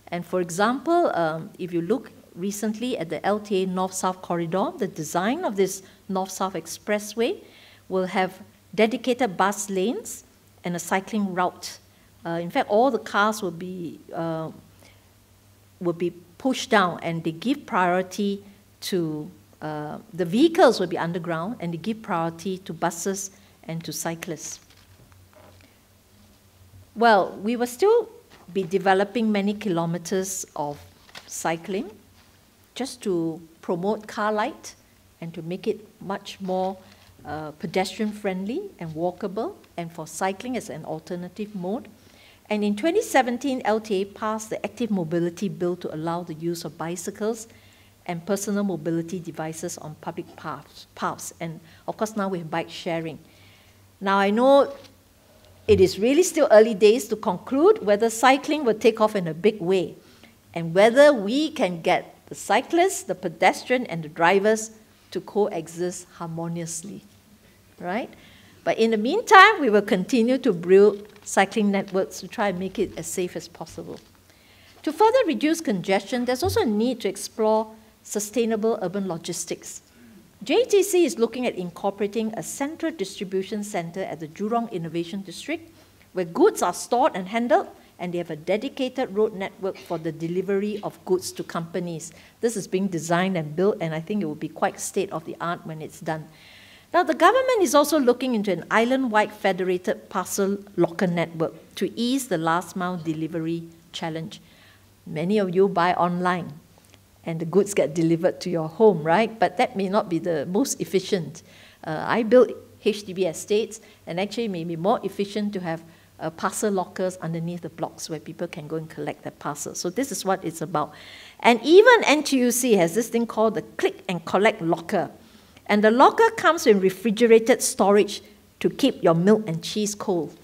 And for example, if you look recently at the LTA North-South corridor, the design of this North-South expressway will have dedicated bus lanes and a cycling route. In fact, all the cars will be pushed down, and they give priority to, the vehicles will be underground, and they give priority to buses and to cyclists. Well, we will still be developing many kilometers of cycling just to promote car light and to make it much more pedestrian-friendly and walkable, and for cycling as an alternative mode. And in 2017, LTA passed the Active Mobility Bill to allow the use of bicycles and personal mobility devices on public paths. And of course, now we have bike sharing. Now, I know it is really still early days to conclude whether cycling will take off in a big way and whether we can get the cyclists, the pedestrian, and the drivers to coexist harmoniously, right? But in the meantime, we will continue to build cycling networks to try and make it as safe as possible. To further reduce congestion, there's also a need to explore sustainable urban logistics. JTC is looking at incorporating a central distribution center at the Jurong Innovation District, where goods are stored and handled, and they have a dedicated road network for the delivery of goods to companies. This is being designed and built, and I think it will be quite state-of-the-art when it's done. Now, the government is also looking into an island-wide federated parcel locker network to ease the last-mile delivery challenge. Many of you buy online, and the goods get delivered to your home, right? But that may not be the most efficient. I built HDB estates, and actually it may be more efficient to have parcel lockers underneath the blocks where people can go and collect their parcels. So this is what it's about. And even NTUC has this thing called the click and collect locker. And the locker comes with refrigerated storage to keep your milk and cheese cold.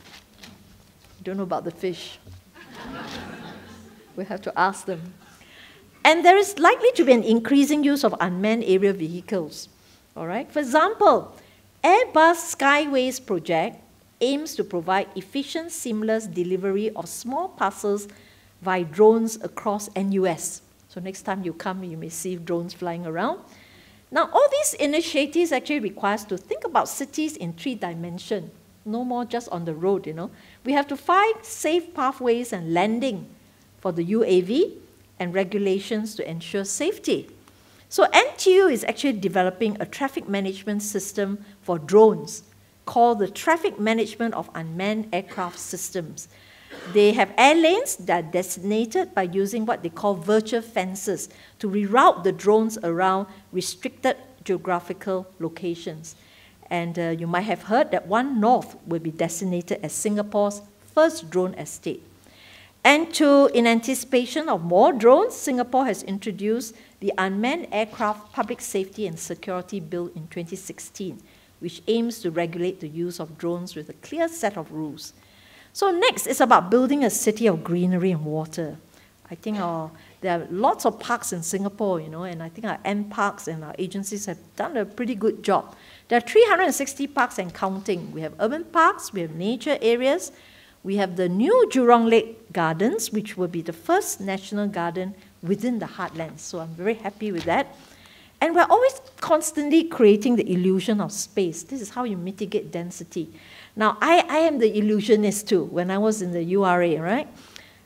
Don't know about the fish. We'll have to ask them. And there is likely to be an increasing use of unmanned aerial vehicles. All right? For example, Airbus Skyways project aims to provide efficient, seamless delivery of small parcels via drones across NUS. So next time you come, you may see drones flying around. Now, all these initiatives actually require us to think about cities in 3 dimensions, no more just on the road, you know. We have to find safe pathways and landing for the UAV and regulations to ensure safety. So NTU is actually developing a traffic management system for drones called the Traffic Management of Unmanned Aircraft Systems. They have air lanes that are designated by using what they call virtual fences to reroute the drones around restricted geographical locations. And you might have heard that One North will be designated as Singapore's first drone estate. And in anticipation of more drones, Singapore has introduced the Unmanned Aircraft Public Safety and Security Bill in 2016, which aims to regulate the use of drones with a clear set of rules. So next is about building a city of greenery and water. I think there are lots of parks in Singapore, you know, and I think our M parks and our agencies have done a pretty good job. There are 360 parks and counting. We have urban parks, we have nature areas, we have the new Jurong Lake Gardens, which will be the first national garden within the heartlands. So I'm very happy with that. And we're always constantly creating the illusion of space. This is how you mitigate density. Now, I am the illusionist too. When I was in the URA, right?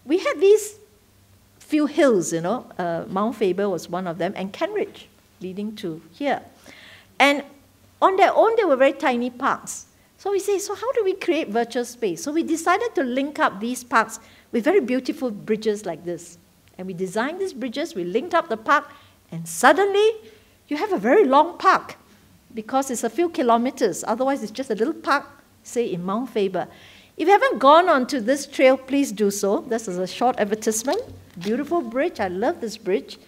We had these few hills, you know. Mount Faber was one of them, and Kent Ridge, leading to here. And on their own, they were very tiny parks. So we say, so how do we create virtual space? So we decided to link up these parks with very beautiful bridges like this. And we designed these bridges, we linked up the park, and suddenly you have a very long park because it's a few kilometers. Otherwise, it's just a little park, say, in Mount Faber. If you haven't gone onto this trail, please do so. This is a short advertisement. Beautiful bridge. I love this bridge.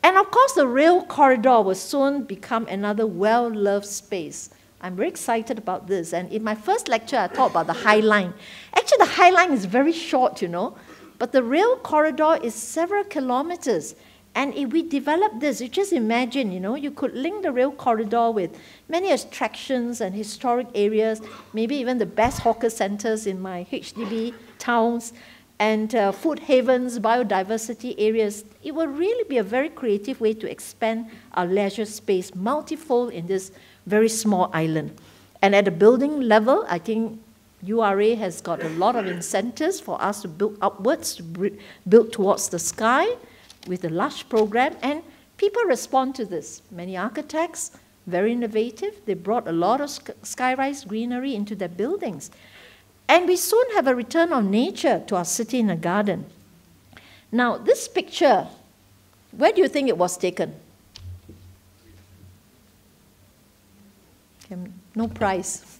And of course, the rail corridor will soon become another well-loved space. I'm very excited about this. And in my first lecture, I talked about the High Line. Actually, the High Line is very short, you know, but the rail corridor is several kilometers. And if we develop this, you just imagine, you could link the rail corridor with many attractions and historic areas, maybe even the best hawker centers in my HDB towns, and food havens, biodiversity areas. It will really be a very creative way to expand our leisure space multifold in this very small island. And at the building level, I think URA has got a lot of incentives for us to build upwards, to build towards the sky with the lush program, and people respond to this. Many architects, very innovative, they brought a lot of skyrise greenery into their buildings. And we soon have a return of nature to our city in a garden. Now, this picture, where do you think it was taken? No prize.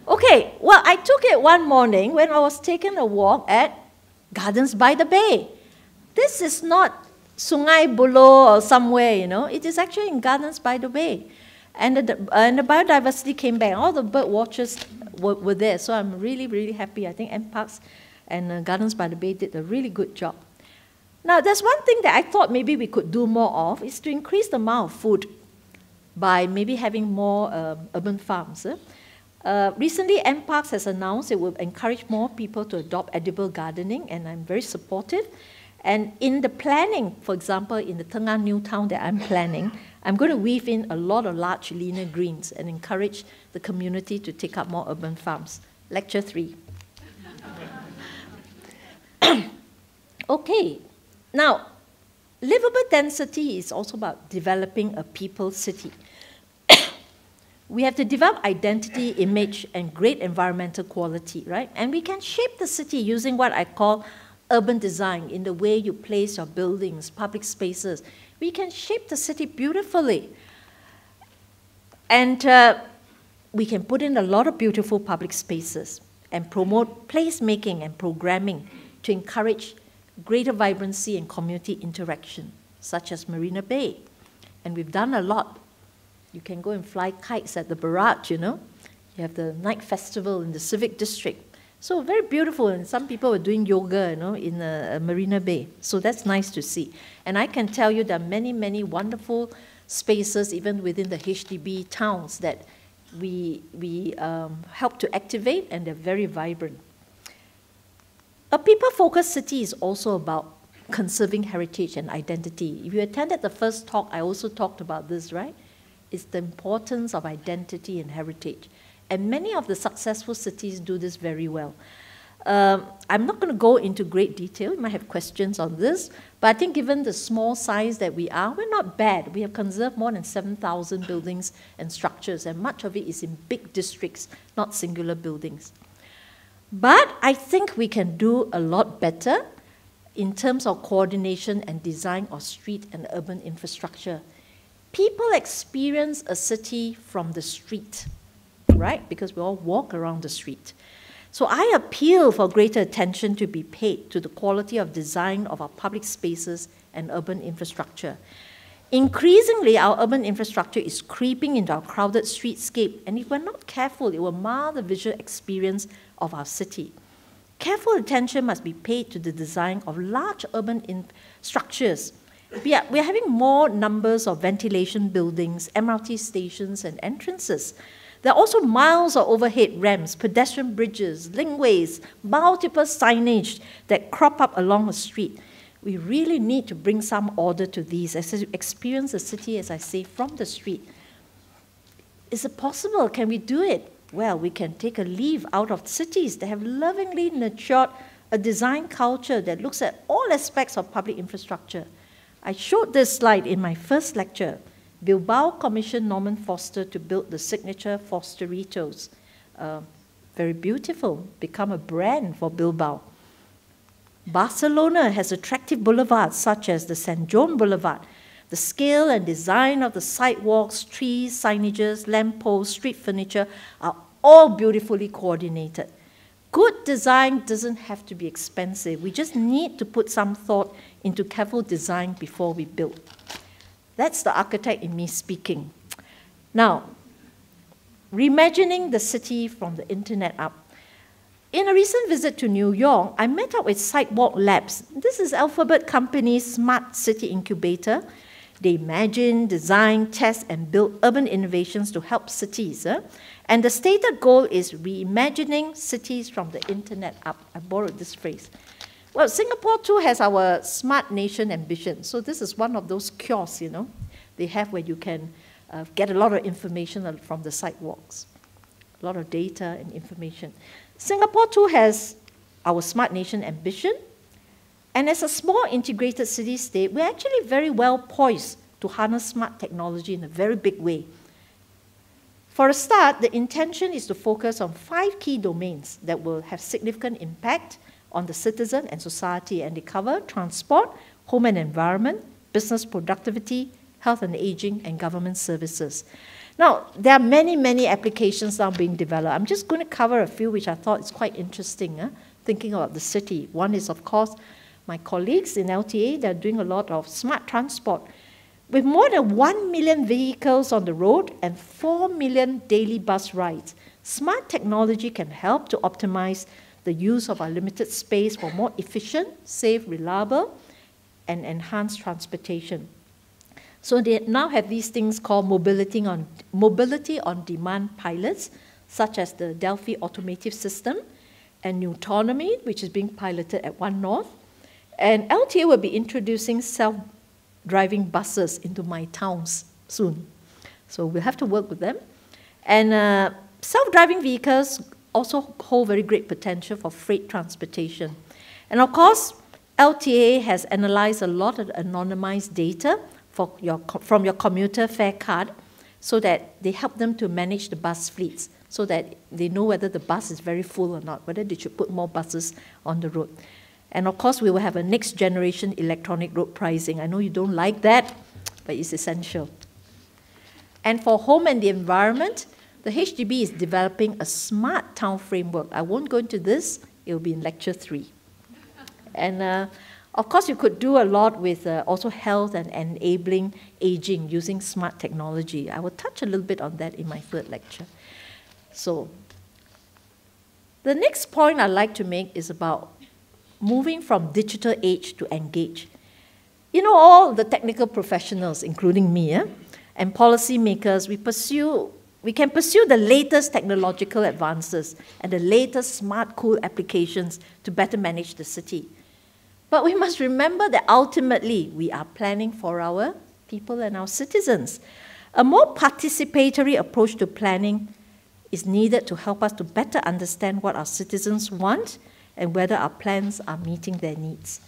Okay, well, I took it one morning when I was taking a walk at Gardens by the Bay. This is not Sungai Buloh or somewhere, It is actually in Gardens by the Bay. And the biodiversity came back. All the bird watchers were there. So I'm really, really happy. I think MParks and Gardens by the Bay did a really good job. Now, there's one thing that I thought maybe we could do more of, is to increase the amount of food by maybe having more urban farms. Recently, MParks has announced it will encourage more people to adopt edible gardening, and I'm very supportive. And in the planning, for example, in the Tengah New Town that I'm planning, I'm going to weave in a lot of large linear greens and encourage the community to take up more urban farms. Lecture 3. Okay, now, livable density is also about developing a people city. We have to develop identity, image, and great environmental quality, right? And we can shape the city using what I call urban design, in the way you place your buildings, public spaces. We can shape the city beautifully. And we can put in a lot of beautiful public spaces and promote placemaking and programming to encourage greater vibrancy and community interaction, such as Marina Bay. And we've done a lot. You can go and fly kites at the barrage, You have the night festival in the Civic District. So very beautiful, and some people were doing yoga, in Marina Bay. So that's nice to see. And I can tell you there are many, many wonderful spaces, even within the HDB towns, that we help to activate, and they're very vibrant. A people-focused city is also about conserving heritage and identity. If you attended the first talk, I also talked about this, right? It's the importance of identity and heritage. And many of the successful cities do this very well. I'm not going to go into great detail. You might have questions on this. But I think given the small size that we are, we're not bad. We have conserved more than 7,000 buildings and structures, and much of it is in big districts, not singular buildings. But I think we can do a lot better in terms of coordination and design of street and urban infrastructure. People experience a city from the street, right? Because we all walk around the street. So I appeal for greater attention to be paid to the quality of design of our public spaces and urban infrastructure. Increasingly, our urban infrastructure is creeping into our crowded streetscape, and if we're not careful, it will mar the visual experience of our city. Careful attention must be paid to the design of large urban structures. We are having more numbers of ventilation buildings, MRT stations, and entrances. There are also miles of overhead ramps, pedestrian bridges, linkways, multiple signage that crop up along the street. We really need to bring some order to these as we experience the city, as I say, from the street. Is it possible? Can we do it? Well, we can take a leaf out of cities that have lovingly nurtured a design culture that looks at all aspects of public infrastructure. I showed this slide in my first lecture. Bilbao commissioned Norman Foster to build the signature Fosteritos. Very beautiful, become a brand for Bilbao. Barcelona has attractive boulevards such as the Sant Joan Boulevard. The scale and design of the sidewalks, trees, signages, lampposts, street furniture are all beautifully coordinated. Good design doesn't have to be expensive. We just need to put some thought into careful design before we build. That's the architect in me speaking. Now, reimagining the city from the internet up. in a recent visit to New York, I met up with Sidewalk Labs. This is Alphabet Company's smart city incubator. They imagine, design, test, and build urban innovations to help cities. And the stated goal is reimagining cities from the internet up. I borrowed this phrase. Well, Singapore too has our smart nation ambition. So this is one of those kiosks, they have where you can get a lot of information from the sidewalks, a lot of data and information. Singapore too has our smart nation ambition. And as a small integrated city-state, we're actually very well poised to harness smart technology in a very big way. For a start, the intention is to focus on 5 key domains that will have significant impact on the citizen and society, and they cover transport, home and environment, business productivity, health and aging, and government services. Now, there are many, many applications now being developed. I'm just going to cover a few which I thought is quite interesting, thinking about the city. One is, of course, my colleagues in LTA, they're doing a lot of smart transport. With more than 1 million vehicles on the road and 4 million daily bus rides, smart technology can help to optimize the use of our limited space for more efficient, safe, reliable, and enhanced transportation. So they now have these things called mobility on demand pilots, such as the Delphi automotive system, and Newtonomy, which is being piloted at One North. And LTA will be introducing self-driving buses into my towns soon. So we'll have to work with them. And self-driving vehicles also hold very great potential for freight transportation. And of course, LTA has analyzed a lot of anonymized data from your commuter fare card so that they help them to manage the bus fleets so that they know whether the bus is very full or not, whether they should put more buses on the road. And of course, we will have a next generation electronic road pricing. I know you don't like that, but it's essential. And for home and the environment, the HDB is developing a smart town framework. I won't go into this. It will be in lecture 3. And of course, you could do a lot with also health and enabling aging using smart technology. I will touch a little bit on that in my 3rd lecture. So the next point I'd like to make is about moving from digital age to engage. All the technical professionals, including me, and policymakers, we can pursue the latest technological advances and the latest smart, cool applications to better manage the city. But we must remember that ultimately we are planning for our people and our citizens. A more participatory approach to planning is needed to help us to better understand what our citizens want and whether our plans are meeting their needs.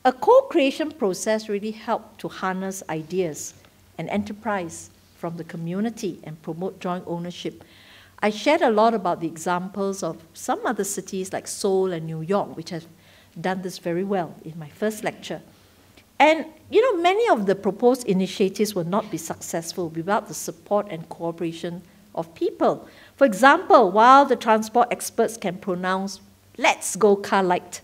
A co-creation process really helps to harness ideas and enterprise from the community and promote joint ownership. I shared a lot about the examples of some other cities like Seoul and New York, which have done this very well in my 1st lecture. And, many of the proposed initiatives will not be successful without the support and cooperation of people. For example, while the transport experts can pronounce, "Let's go car light,"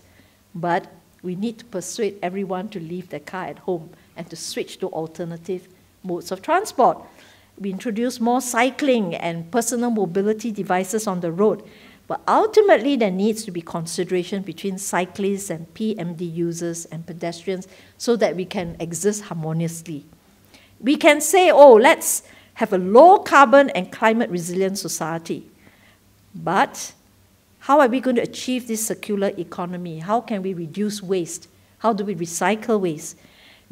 but we need to persuade everyone to leave their car at home and to switch to alternative modes of transport. We introduce more cycling and personal mobility devices on the road. But ultimately, there needs to be consideration between cyclists and PMD users and pedestrians so that we can exist harmoniously. We can say, let's have a low carbon and climate resilient society. But how are we going to achieve this circular economy? How can we reduce waste? How do we recycle waste?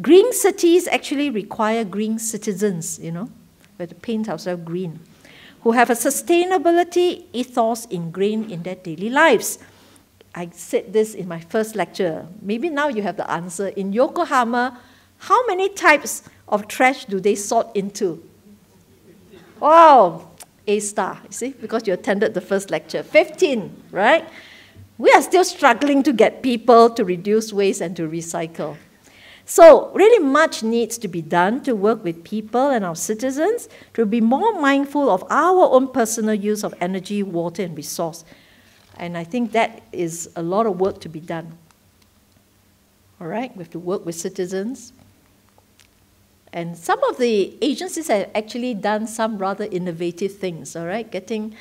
Green cities actually require green citizens, we have to paint ourselves green, who have a sustainability ethos ingrained in their daily lives. I said this in my 1st lecture. Maybe now you have the answer. In Yokohama, how many types of trash do they sort into? Wow, A star, you see, because you attended the 1st lecture. 15, right? We are still struggling to get people to reduce waste and to recycle. So really much needs to be done to work with people and our citizens to be more mindful of our own personal use of energy, water, and resource. And I think that is a lot of work to be done. All right, we have to work with citizens. And some of the agencies have actually done some rather innovative things, all right, getting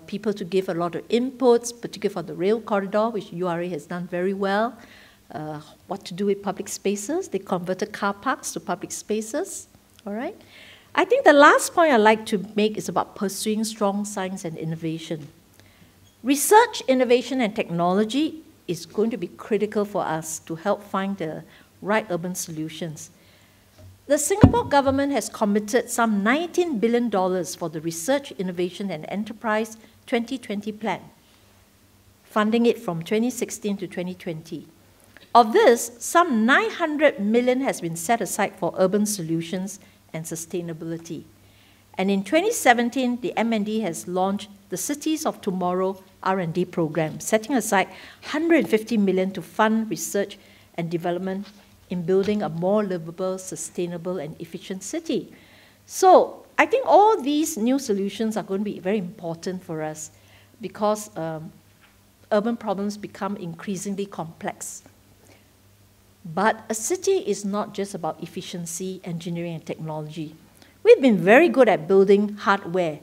people to give a lot of inputs, particularly for the rail corridor, which URA has done very well. What to do with public spaces. They converted car parks to public spaces. All right. I think the last point I'd like to make is about pursuing strong science and innovation. Research, innovation, and technology is going to be critical for us to help find the right urban solutions. The Singapore government has committed some $19 billion for the Research, Innovation, and Enterprise 2020 plan, funding it from 2016 to 2020. Of this, some 900 million has been set aside for urban solutions and sustainability. And in 2017, the MND has launched the Cities of Tomorrow R&D program, setting aside 150 million to fund research and development in building a more livable, sustainable, and efficient city. So I think all these new solutions are going to be very important for us because urban problems become increasingly complex. But a city is not just about efficiency, engineering, and technology. We've been very good at building hardware,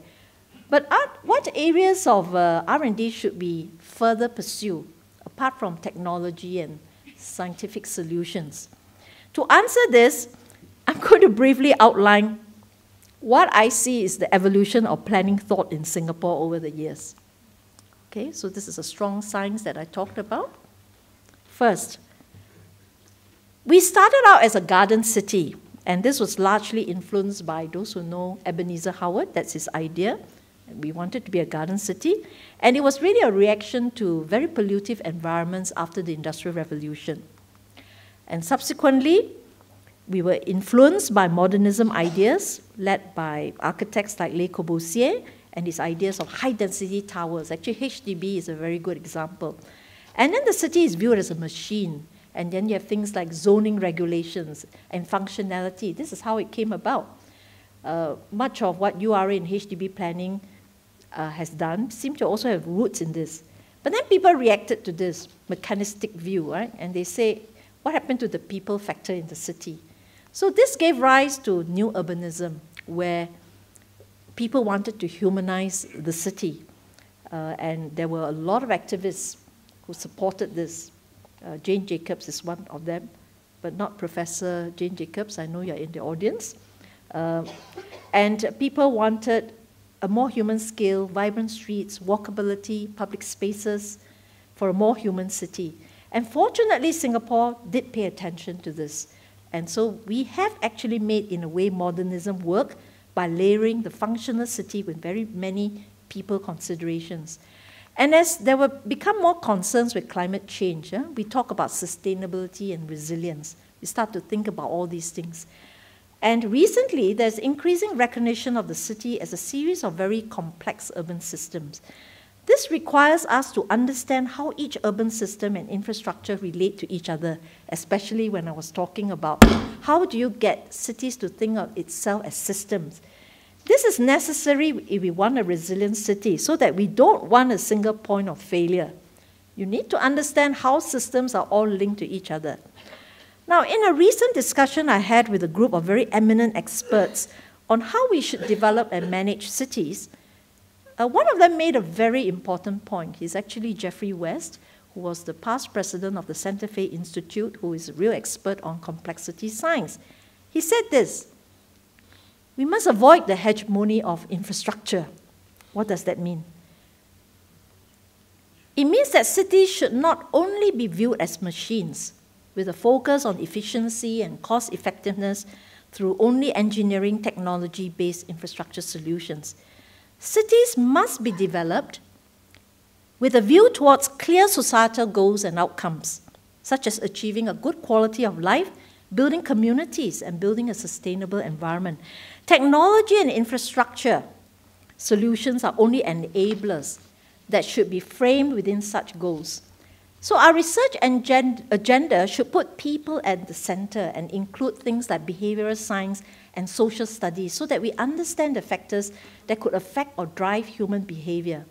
but what areas of R&D should we further pursue, apart from technology and scientific solutions? To answer this, I'm going to briefly outline what I see is the evolution of planning thought in Singapore over the years. Okay, so this is a strong science that I talked about. First, we started out as a garden city, and this was largely influenced by those who know Ebenezer Howard. That's his idea. We wanted to be a garden city, and it was really a reaction to very pollutive environments after the Industrial Revolution. And subsequently, we were influenced by modernism ideas led by architects like Le Corbusier and his ideas of high-density towers. Actually, HDB is a very good example. And then the city is viewed as a machine. And then you have things like zoning regulations and functionality. This is how it came about. Much of what URA and HDB planning has done seemed to also have roots in this. But then people reacted to this mechanistic view, right? And they say, what happened to the people factor in the city? So this gave rise to new urbanism, where people wanted to humanize the city. And there were a lot of activists who supported this. Jane Jacobs is one of them, but not Professor Jane Jacobs. I know you're in the audience. And people wanted a more human scale, vibrant streets, walkability, public spaces for a more human city. And fortunately, Singapore did pay attention to this. And so we have actually made, in a way, modernism work by layering the functional city with very many people considerations. And as there were become more concerns with climate change, we talk about sustainability and resilience. We start to think about all these things. And recently, there's increasing recognition of the city as a series of very complex urban systems. This requires us to understand how each urban system and infrastructure relate to each other, especially when I was talking about how do you get cities to think of itself as systems. This is necessary if we want a resilient city, so that we don't want a single point of failure. You need to understand how systems are all linked to each other. Now, in a recent discussion I had with a group of very eminent experts on how we should develop and manage cities, one of them made a very important point. He's actually Jeffrey West, who was the past president of the Santa Fe Institute, who is a real expert on complexity science. He said this: we must avoid the hegemony of infrastructure. What does that mean? It means that cities should not only be viewed as machines with a focus on efficiency and cost effectiveness through only engineering technology-based infrastructure solutions. Cities must be developed with a view towards clear societal goals and outcomes, such as achieving a good quality of life, building communities, and building a sustainable environment. Technology and infrastructure solutions are only enablers that should be framed within such goals. So our research agenda should put people at the center and include things like behavioral science and social studies so that we understand the factors that could affect or drive human behavior.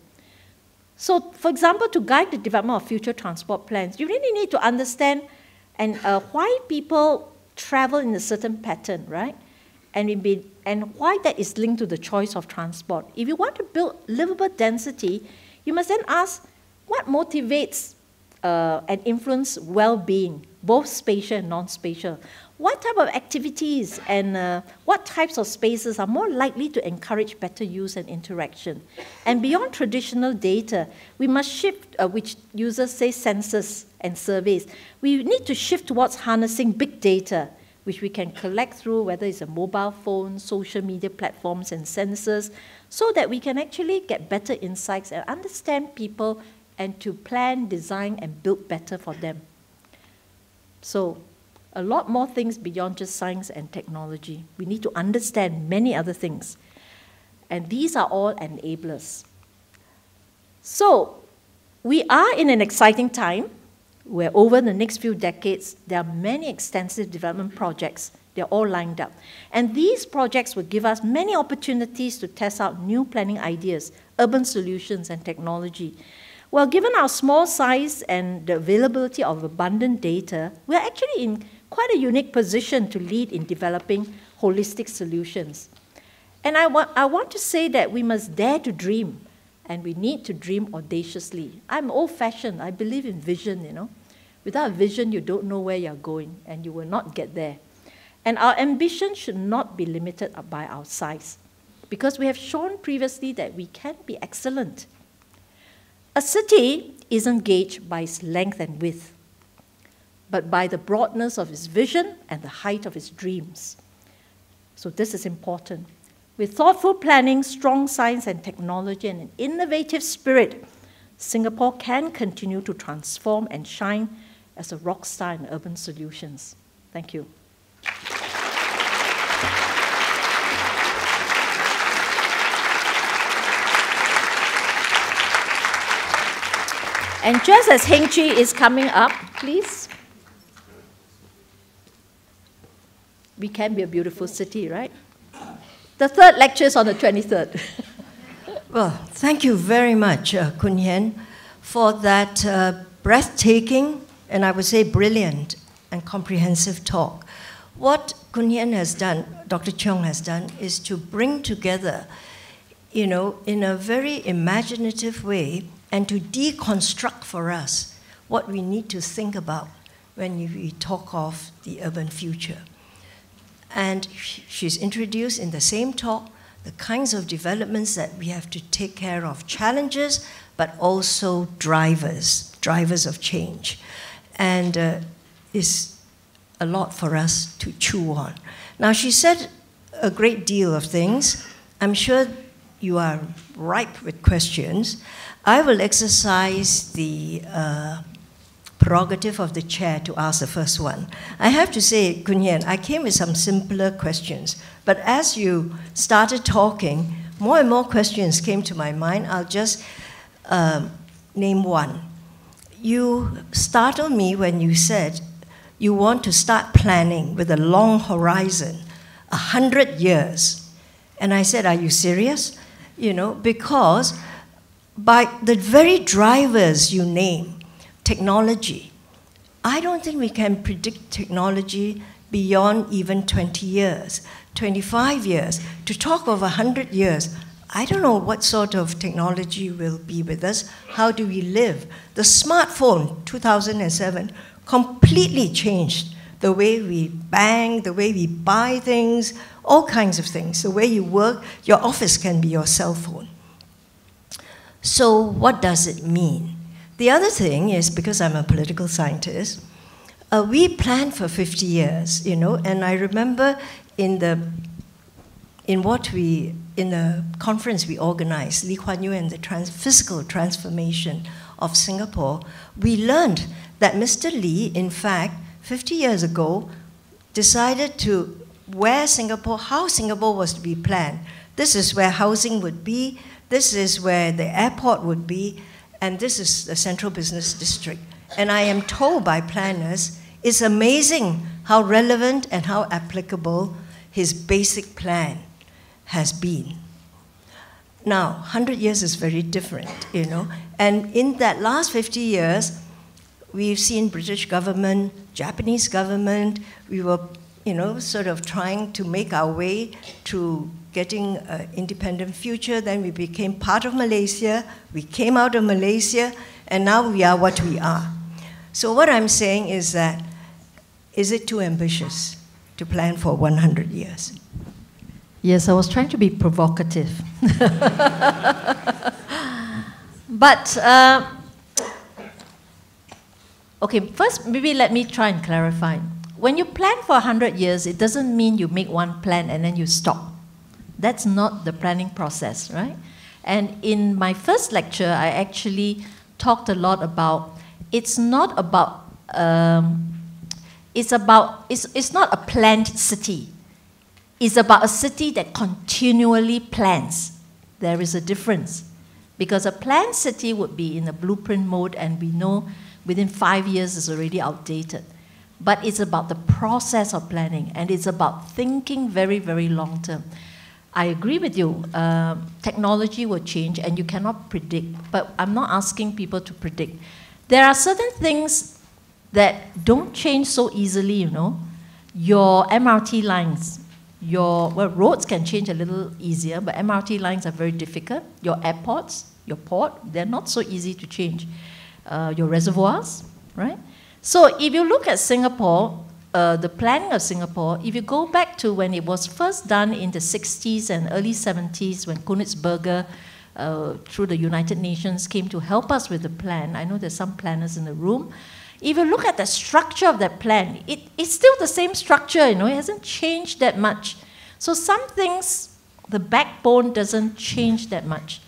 So, for example, to guide the development of future transport plans, you really need to understand why people travel in a certain pattern, right? and why that is linked to the choice of transport. If you want to build livable density, you must then ask what motivates and influence well-being, both spatial and non-spatial. What type of activities and what types of spaces are more likely to encourage better use and interaction? And beyond traditional data, we must shift, which users say census and surveys. We need to shift towards harnessing big data, which we can collect through whether it's a mobile phone, social media platforms, and sensors, so that we can actually get better insights and understand people and to plan, design, and build better for them. So, a lot more things beyond just science and technology. We need to understand many other things. And these are all enablers. So, we are in an exciting time where over the next few decades, there are many extensive development projects. They're all lined up. And these projects will give us many opportunities to test out new planning ideas, urban solutions, and technology. Well, given our small size and the availability of abundant data, we're actually in quite a unique position to lead in developing holistic solutions. And I want to say that we must dare to dream, and we need to dream audaciously. I'm old-fashioned. I believe in vision, you know. Without vision, you don't know where you're going, and you will not get there. And our ambition should not be limited by our size, because we have shown previously that we can be excellent. A city isn't gauged by its length and width, but by the broadness of its vision and the height of its dreams. So this is important. With thoughtful planning, strong science and technology, and an innovative spirit, Singapore can continue to transform and shine as a rock star in urban solutions. Thank you. And just as Heng Chee is coming up, please. We can be a beautiful city, right? The third lecture is on the 23rd. Well, thank you very much, Koon Hien, for that breathtaking, and I would say brilliant and comprehensive talk. What Koon Hien has done, Dr. Cheong has done, is to bring together, you know, in a very imaginative way, and to deconstruct for us what we need to think about when we talk of the urban future. And she's introduced in the same talk the kinds of developments that we have to take care of, challenges, but also drivers of change. And it's a lot for us to chew on. Now, she said a great deal of things. I'm sure you are ripe with questions. I will exercise the prerogative of the chair to ask the first one. I have to say, Koon Hien, I came with some simpler questions, but as you started talking, more and more questions came to my mind. I'll just name one. You startled me when you said you want to start planning with a long horizon, 100 years. And I said, are you serious? You know, because by the very drivers you name, technology, I don't think we can predict technology beyond even 20 years, 25 years. To talk of 100 years, I don't know what sort of technology will be with us. How do we live? The smartphone, 2007, completely changed the way we bang, the way we buy things, all kinds of things. The way you work, your office can be your cell phone. So what does it mean? The other thing is, because I'm a political scientist, we plan for 50 years, you know, and I remember in the conference we organized, Lee Kuan Yew and the physical transformation of Singapore, we learned that Mr. Lee, in fact, 50 years ago, decided to how Singapore was to be planned. This is where housing would be, this is where the airport would be, and this is the central business district. And I am told by planners, it's amazing how relevant and how applicable his basic plan has been. Now, 100 years is very different, you know, and in that last 50 years, we've seen British government, Japanese government, we were, sort of trying to make our way to getting an independent future. Then we became part of Malaysia. We came out of Malaysia, and now we are what we are. So what I'm saying is that, is it too ambitious to plan for 100 years? Yes, I was trying to be provocative. But, okay, first maybe let me try and clarify. When you plan for 100 years, it doesn't mean you make one plan and then you stop. That's not the planning process, right? And in my first lecture, I actually talked a lot about, it's not about, it's not a planned city. It's about a city that continually plans. There is a difference. Because a planned city would be in a blueprint mode, and we know within 5 years it's already outdated. But it's about the process of planning, and it's about thinking very, very long term. I agree with you. Technology will change, and you cannot predict. But I'm not asking people to predict. There are certain things that don't change so easily, you know. Your MRT lines, roads can change a little easier, but MRT lines are very difficult. Your airports, your port, they're not so easy to change. Your reservoirs, right? So if you look at Singapore, the planning of Singapore, if you go back to when it was first done in the 60s and early 70s, when Königsberger, through the United Nations, came to help us with the plan. I know there's some planners in the room. If you look at the structure of that plan, it's still the same structure, you know, it hasn't changed that much. So some things, the backbone doesn't change that much.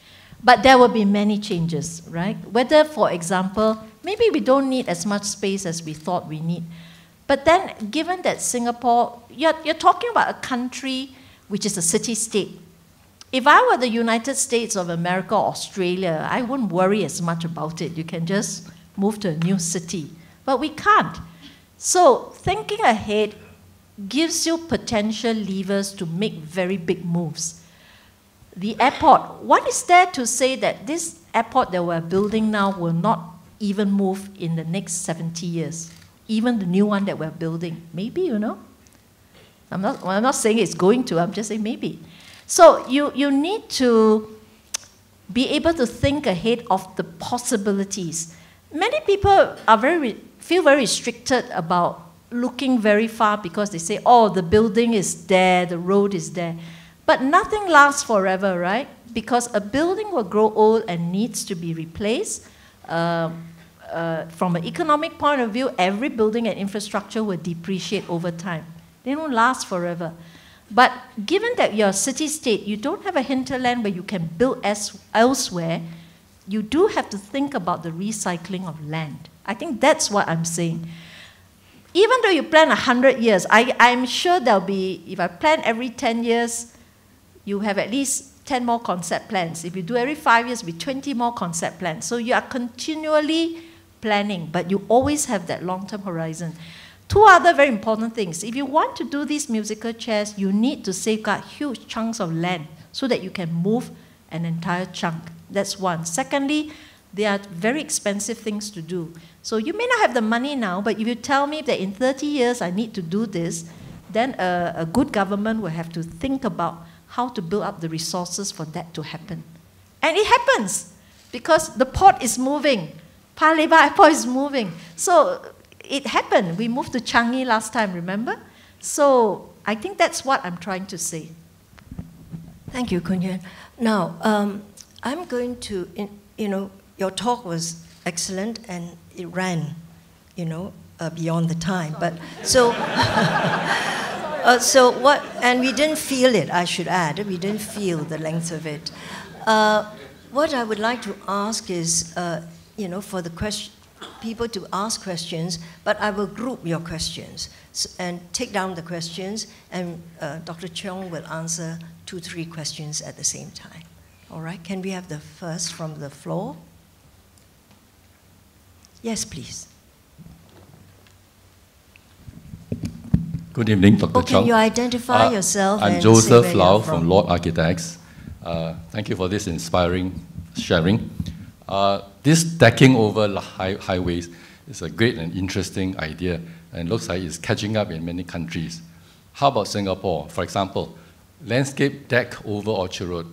But there will be many changes, right? Whether, for example, maybe we don't need as much space as we thought we need. But then, given that Singapore, you're talking about a country which is a city-state. If I were the United States of America or Australia, I wouldn't worry as much about it. You can just move to a new city. But we can't. So thinking ahead gives you potential levers to make very big moves. The airport, what is there to say that this airport that we're building now will not even move in the next 70 years? Even the new one that we're building. Maybe, you know. I'm not saying it's going to, I'm just saying maybe. So you need to be able to think ahead of the possibilities. Many people are feel very restricted about looking very far because they say, oh, the building is there, the road is there. But nothing lasts forever, right? Because a building will grow old and needs to be replaced. From an economic point of view, every building and infrastructure will depreciate over time. They don't last forever. But given that you're a city-state, you don't have a hinterland where you can build elsewhere, you do have to think about the recycling of land. I think that's what I'm saying. Even though you plan 100 years, I'm sure there'll be, if I plan every 10 years, you have at least 10 more concept plans. If you do every 5 years, it'll be 20 more concept plans. So you are continually planning, but you always have that long-term horizon. Two other very important things. If you want to do these musical chairs, you need to safeguard huge chunks of land so that you can move an entire chunk. That's one. Secondly, they are very expensive things to do. So you may not have the money now, but if you tell me that in 30 years I need to do this, then a good government will have to think about how to build up the resources for that to happen. And it happens because the port is moving. Paya Lebar Airport is moving. So it happened. We moved to Changi last time, remember? So I think that's what I'm trying to say. Thank you, Koon Hian. Now, I'm going to, your talk was excellent and it ran, beyond the time. But so, and we didn't feel it, I should add. We didn't feel the length of it. What I would like to ask is, for the people to ask questions, but I will group your questions and take down the questions, and Dr. Cheong will answer 2-3 questions at the same time. All right, can we have the first from the floor? Yes, please. Good evening, Dr. Cheong. Can you identify yourself? I'm Joseph Lau from Lord Architects. Thank you for this inspiring sharing. This decking over highways is a great and interesting idea, and looks like it's catching up in many countries. How about Singapore? For example, landscape deck over Orchard Road.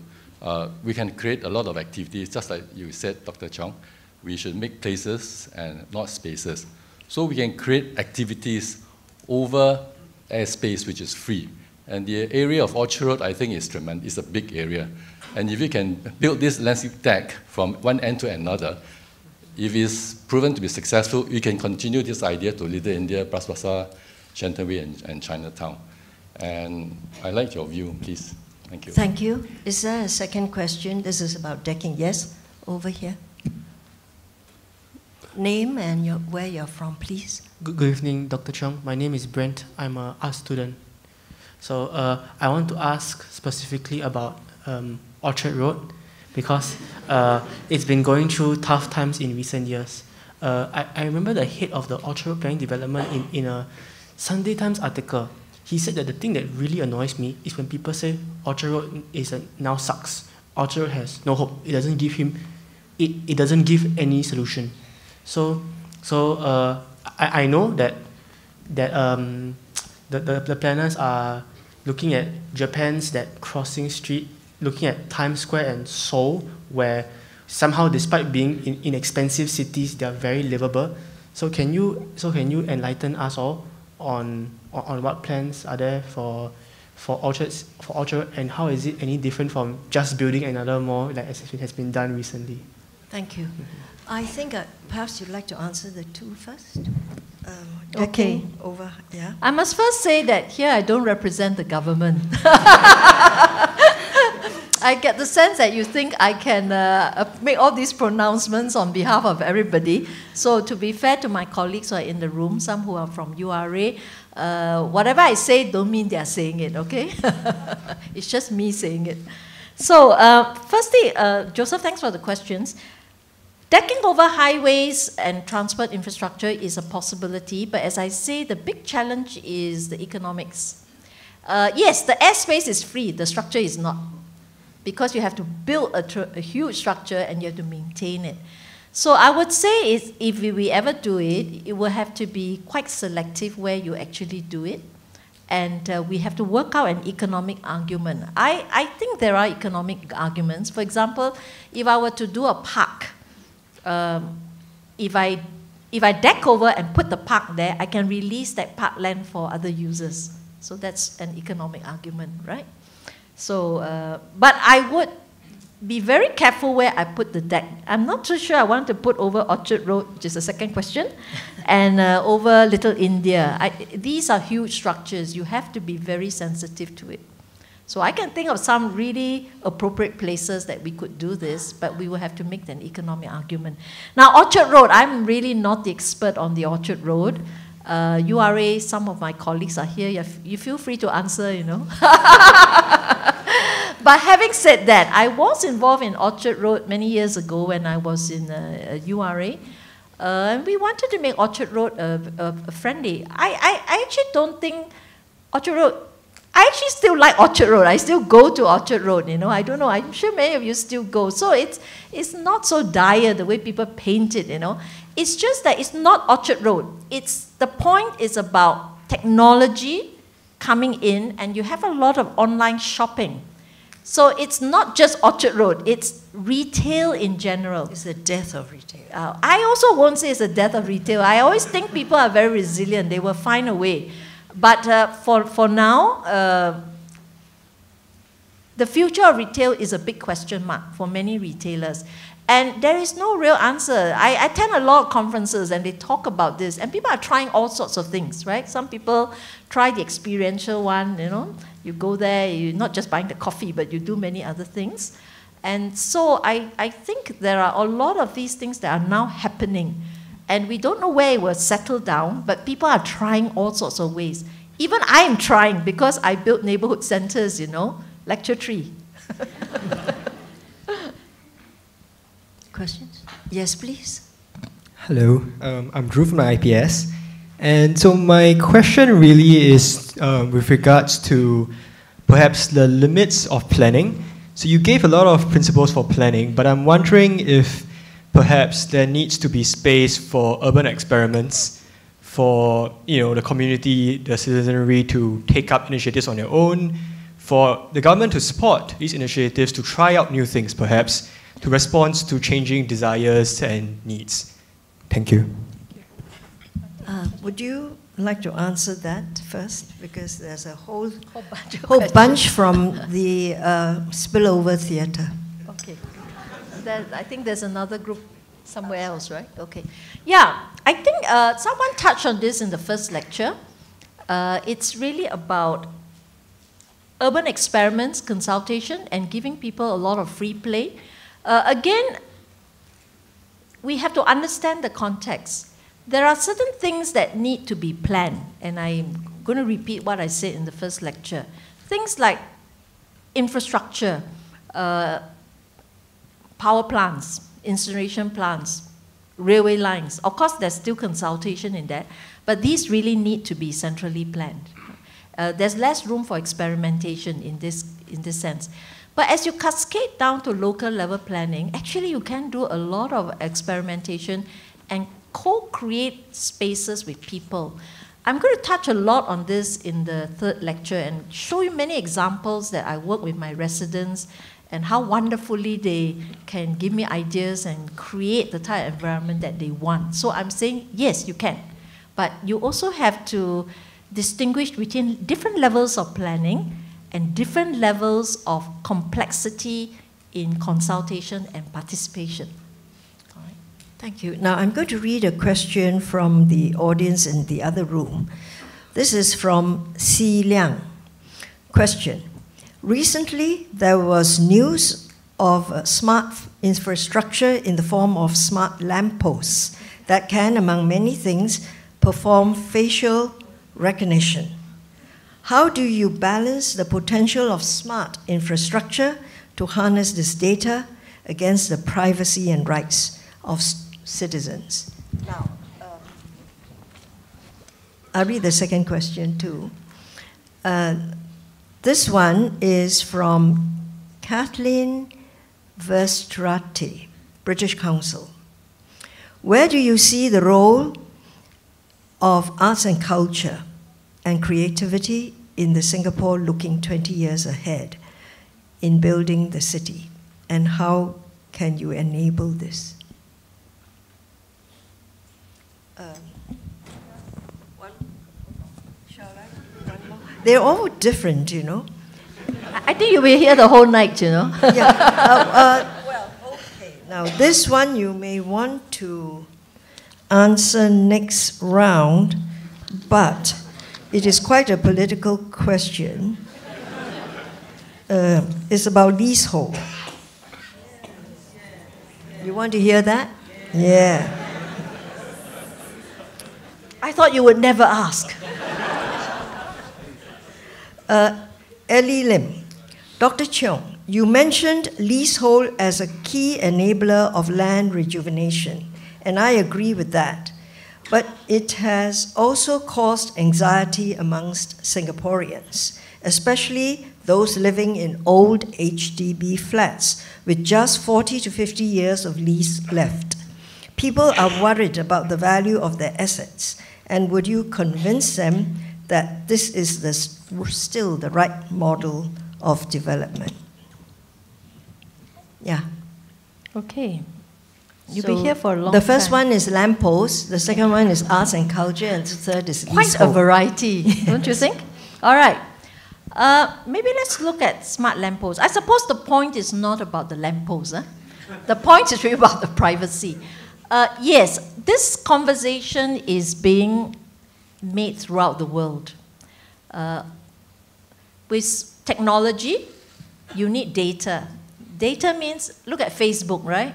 We can create a lot of activities, just like you said, Dr. Cheong. We should make places and not spaces. So we can create activities over airspace, which is free. And the area of Orchard Road, I think, is tremendous. It's a big area. And if we can build this landscape deck from one end to another, if it's proven to be successful, we can continue this idea to Little India, Bras Basah, Shenton Way, and Chinatown. And I like your view, please. Thank you. Thank you. Is there a second question? This is about decking. Yes, over here. Name and where you're from, please. Good evening, Dr. Cheong. My name is Brent. I'm an art student. So I want to ask specifically about Orchard Road because it's been going through tough times in recent years. I remember the head of the Orchard Road Planning Development in a Sunday Times article. He said that the thing that really annoys me is when people say Orchard Road now sucks. Orchard Road has no hope. It doesn't give him, it doesn't give any solution. So I know that the planners are looking at Japan's that crossing street, looking at Times Square and Seoul, where somehow, despite being in inexpensive cities, they are very livable. So can you enlighten us all on what plans are there for Orchard, and how is it any different from just building another mall like as it has been done recently? Thank you. I think perhaps you'd like to answer the two first. Okay. Over, yeah. I must first say that here I don't represent the government. I get the sense that you think I can make all these pronouncements on behalf of everybody. So to be fair to my colleagues who are in the room, some who are from URA, whatever I say don't mean they are saying it, okay? It's just me saying it. So firstly, Joseph, thanks for the questions. Decking over highways and transport infrastructure is a possibility, but as I say, the big challenge is the economics. Yes, the airspace is free, the structure is not, because you have to build a huge structure and you have to maintain it. So I would say if we ever do it, it will have to be quite selective where you actually do it, and we have to work out an economic argument. I think there are economic arguments. For example, if I were to do a park, if I deck over and put the park there, I can release that park land for other users. So that's an economic argument, right? So, but I would be very careful where I put the deck. I'm not too sure I want to put over Orchard Road, which is the second question, and over Little India. These are huge structures. You have to be very sensitive to it. So I can think of some really appropriate places that we could do this, but we will have to make an economic argument. Now, Orchard Road, I'm really not the expert on the Orchard Road. URA, some of my colleagues are here. You feel free to answer, you know. But having said that, I was involved in Orchard Road many years ago when I was in URA. And we wanted to make Orchard Road friendly. I actually don't think Orchard Road, I actually still like Orchard Road. I still go to Orchard Road, you know. I don't know, I'm sure many of you still go. So it's not so dire the way people paint it, you know. It's just that it's not Orchard Road. The point is about technology coming in, and you have a lot of online shopping. So it's not just Orchard Road, it's retail in general. It's the death of retail. I also won't say it's the death of retail. I always think people are very resilient. They will find a way. But for now, the future of retail is a big question mark for many retailers. And there is no real answer. I attend a lot of conferences and they talk about this, and people are trying all sorts of things, right? Some people try the experiential one, you know. You go there, you're not just buying the coffee, but you do many other things. And so I think there are a lot of these things that are now happening. And we don't know where it will settle down, but people are trying all sorts of ways. Even I am trying, because I built neighborhood centers, you know, lecture 3. Questions? Yes, please. Hello, I'm Drew from the IPS. And so my question really is with regards to perhaps the limits of planning. So you gave a lot of principles for planning, but I'm wondering if perhaps there needs to be space for urban experiments for the community, the citizenry to take up initiatives on their own, for the government to support these initiatives to try out new things, perhaps, to respond to changing desires and needs. Thank you. Would you like to answer that first? Because there's a whole bunch from the spillover theatre. Okay. I think there's another group somewhere else, right? Okay. Yeah, I think someone touched on this in the first lecture. It's really about urban experiments, consultation, and giving people a lot of free play. Again, we have to understand the context. There are certain things that need to be planned, and I'm going to repeat what I said in the first lecture. Things like infrastructure, power plants, incineration plants, railway lines. Of course, there's still consultation in that, but these really need to be centrally planned. There's less room for experimentation in this sense. But as you cascade down to local level planning, actually you can do a lot of experimentation and co-create spaces with people. I'm going to touch a lot on this in the third lecture and show you many examples that I work with my residents and how wonderfully they can give me ideas and create the type of environment that they want. So I'm saying, yes, you can. But you also have to distinguish between different levels of planning and different levels of complexity in consultation and participation. Thank you. Now I'm going to read a question from the audience in the other room. This is from Si Liang. Question. Recently, there was news of smart infrastructure in the form of smart lampposts that can, among many things, perform facial recognition. How do you balance the potential of smart infrastructure to harness this data against the privacy and rights of citizens? Now, I'll read the second question too. This one is from Kathleen Verstrate, British Council. Where do you see the role of arts and culture and creativity in the Singapore looking 20 years ahead in building the city? And how can you enable this? They're all different, you know. I think you'll be here the whole night, you know. Yeah. Well, okay. Now, this one you may want to answer next round, but it is quite a political question. It's about leasehold. You want to hear that? Yeah. I thought you would never ask. Ellie Lim. Dr. Cheong, you mentioned leasehold as a key enabler of land rejuvenation, and I agree with that. But it has also caused anxiety amongst Singaporeans, especially those living in old HDB flats with just 40 to 50 years of lease left. People are worried about the value of their assets, and would you convince them that this is still the right model of development? Yeah. Okay. You'll be here for a long time. The first one is lampposts, the second one is arts and culture, and the third is quite leasehold. a variety, don't you think? All right. Maybe let's look at smart lampposts. I suppose the point is not about the lampposts. Huh? The point is really about the privacy. Yes, this conversation is being made throughout the world. With technology, you need data. Data means, look at Facebook, right?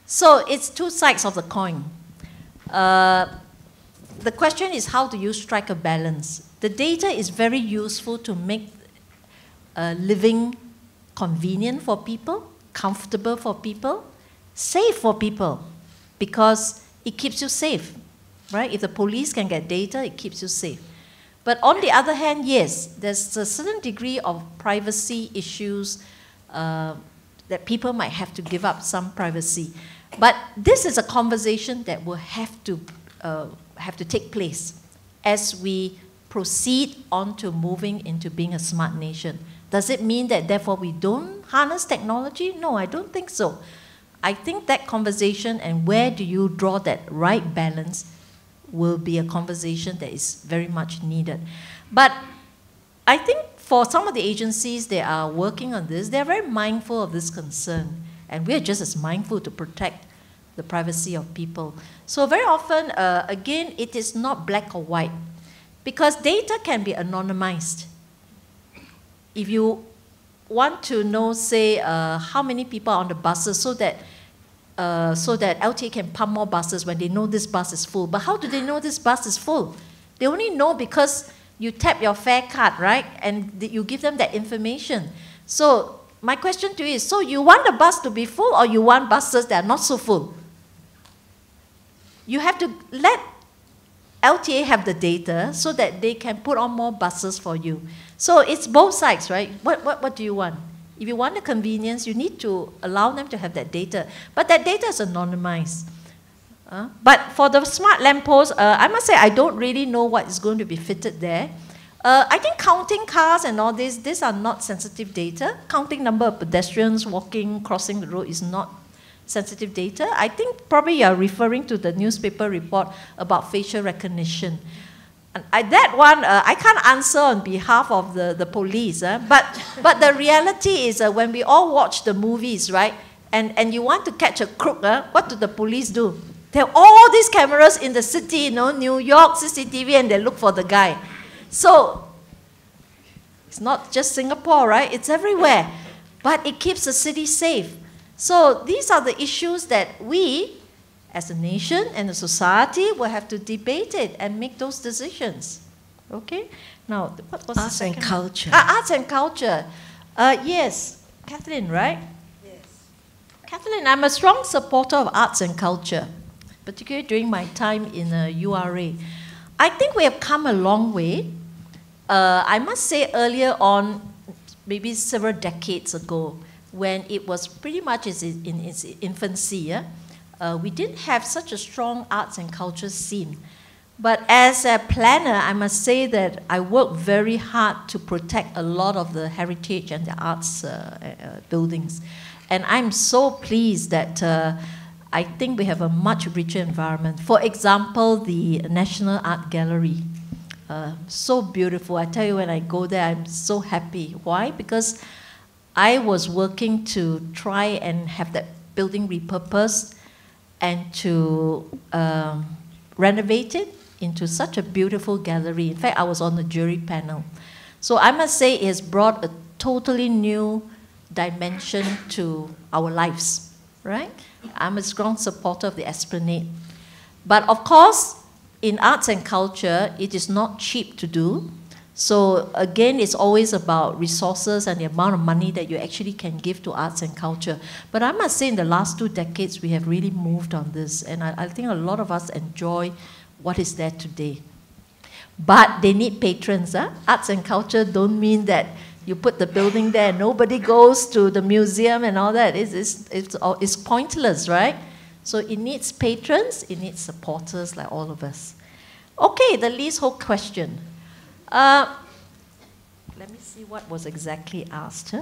So it's two sides of the coin. The question is, how do you strike a balance? The data is very useful to make living convenient for people, comfortable for people, safe for people, because it keeps you safe, right? If the police can get data, it keeps you safe. But on the other hand, yes, there's a certain degree of privacy issues that people might have to give up some privacy. But this is a conversation that will have to have to take place as we proceed on to moving into being a smart nation. Does it mean that therefore we don't harness technology? No, I don't think so. I think that conversation and where do you draw that right balance will be a conversation that is very much needed. But I think for some of the agencies that are working on this, they're very mindful of this concern. And we're just as mindful to protect the privacy of people. So very often, again, it is not black or white. Because data can be anonymized. If you want to know, say, how many people are on the buses so that LTA can pump more buses when they know this bus is full. But how do they know this bus is full? They only know because you tap your fare card, right? And you give them that information. So my question to you is, so you want the bus to be full or you want buses that are not so full? You have to let LTA have the data so that they can put on more buses for you. So it's both sides, right? What do you want? If you want the convenience, you need to allow them to have that data. But that data is anonymized. But for the smart lamppost, I must say I don't really know what is going to be fitted there. I think counting cars and all this, these are not sensitive data. Counting number of pedestrians walking, crossing the road is not sensitive data. I think probably you're referring to the newspaper report about facial recognition. And that one, I can't answer on behalf of the police. But the reality is when we all watch the movies, right, and you want to catch a crook, what do the police do? There are all these cameras in the city, you know, New York, CCTV, and they look for the guy. So it's not just Singapore, right? It's everywhere. But it keeps the city safe. So these are the issues that we, as a nation and a society, will have to debate it and make those decisions. Okay? Now, what was Arts and culture. Arts and culture. Yes, Kathleen, right? Yes. Kathleen, I'm a strong supporter of arts and culture, particularly during my time in URA. I think we have come a long way. I must say earlier on, maybe several decades ago, when it was pretty much in its infancy, we didn't have such a strong arts and culture scene. But as a planner, I must say that I worked very hard to protect a lot of the heritage and the arts buildings. And I'm so pleased that I think we have a much richer environment. For example, the National Art Gallery. So beautiful. I tell you, when I go there, I'm so happy. Why? Because I was working to try and have that building repurposed and to renovate it into such a beautiful gallery. In fact, I was on the jury panel. So I must say it has brought a totally new dimension to our lives, right? I'm a strong supporter of the Esplanade. But of course, in arts and culture, it is not cheap to do. So again, it's always about resources and the amount of money that you actually can give to arts and culture. But I must say in the last 2 decades, we have really moved on this. And I think a lot of us enjoy what is there today. But they need patrons. Arts and culture don't mean that you put the building there, nobody goes to the museum and all that. It's pointless, right? So it needs patrons, it needs supporters like all of us. Okay, the leasehold question. Let me see what was exactly asked.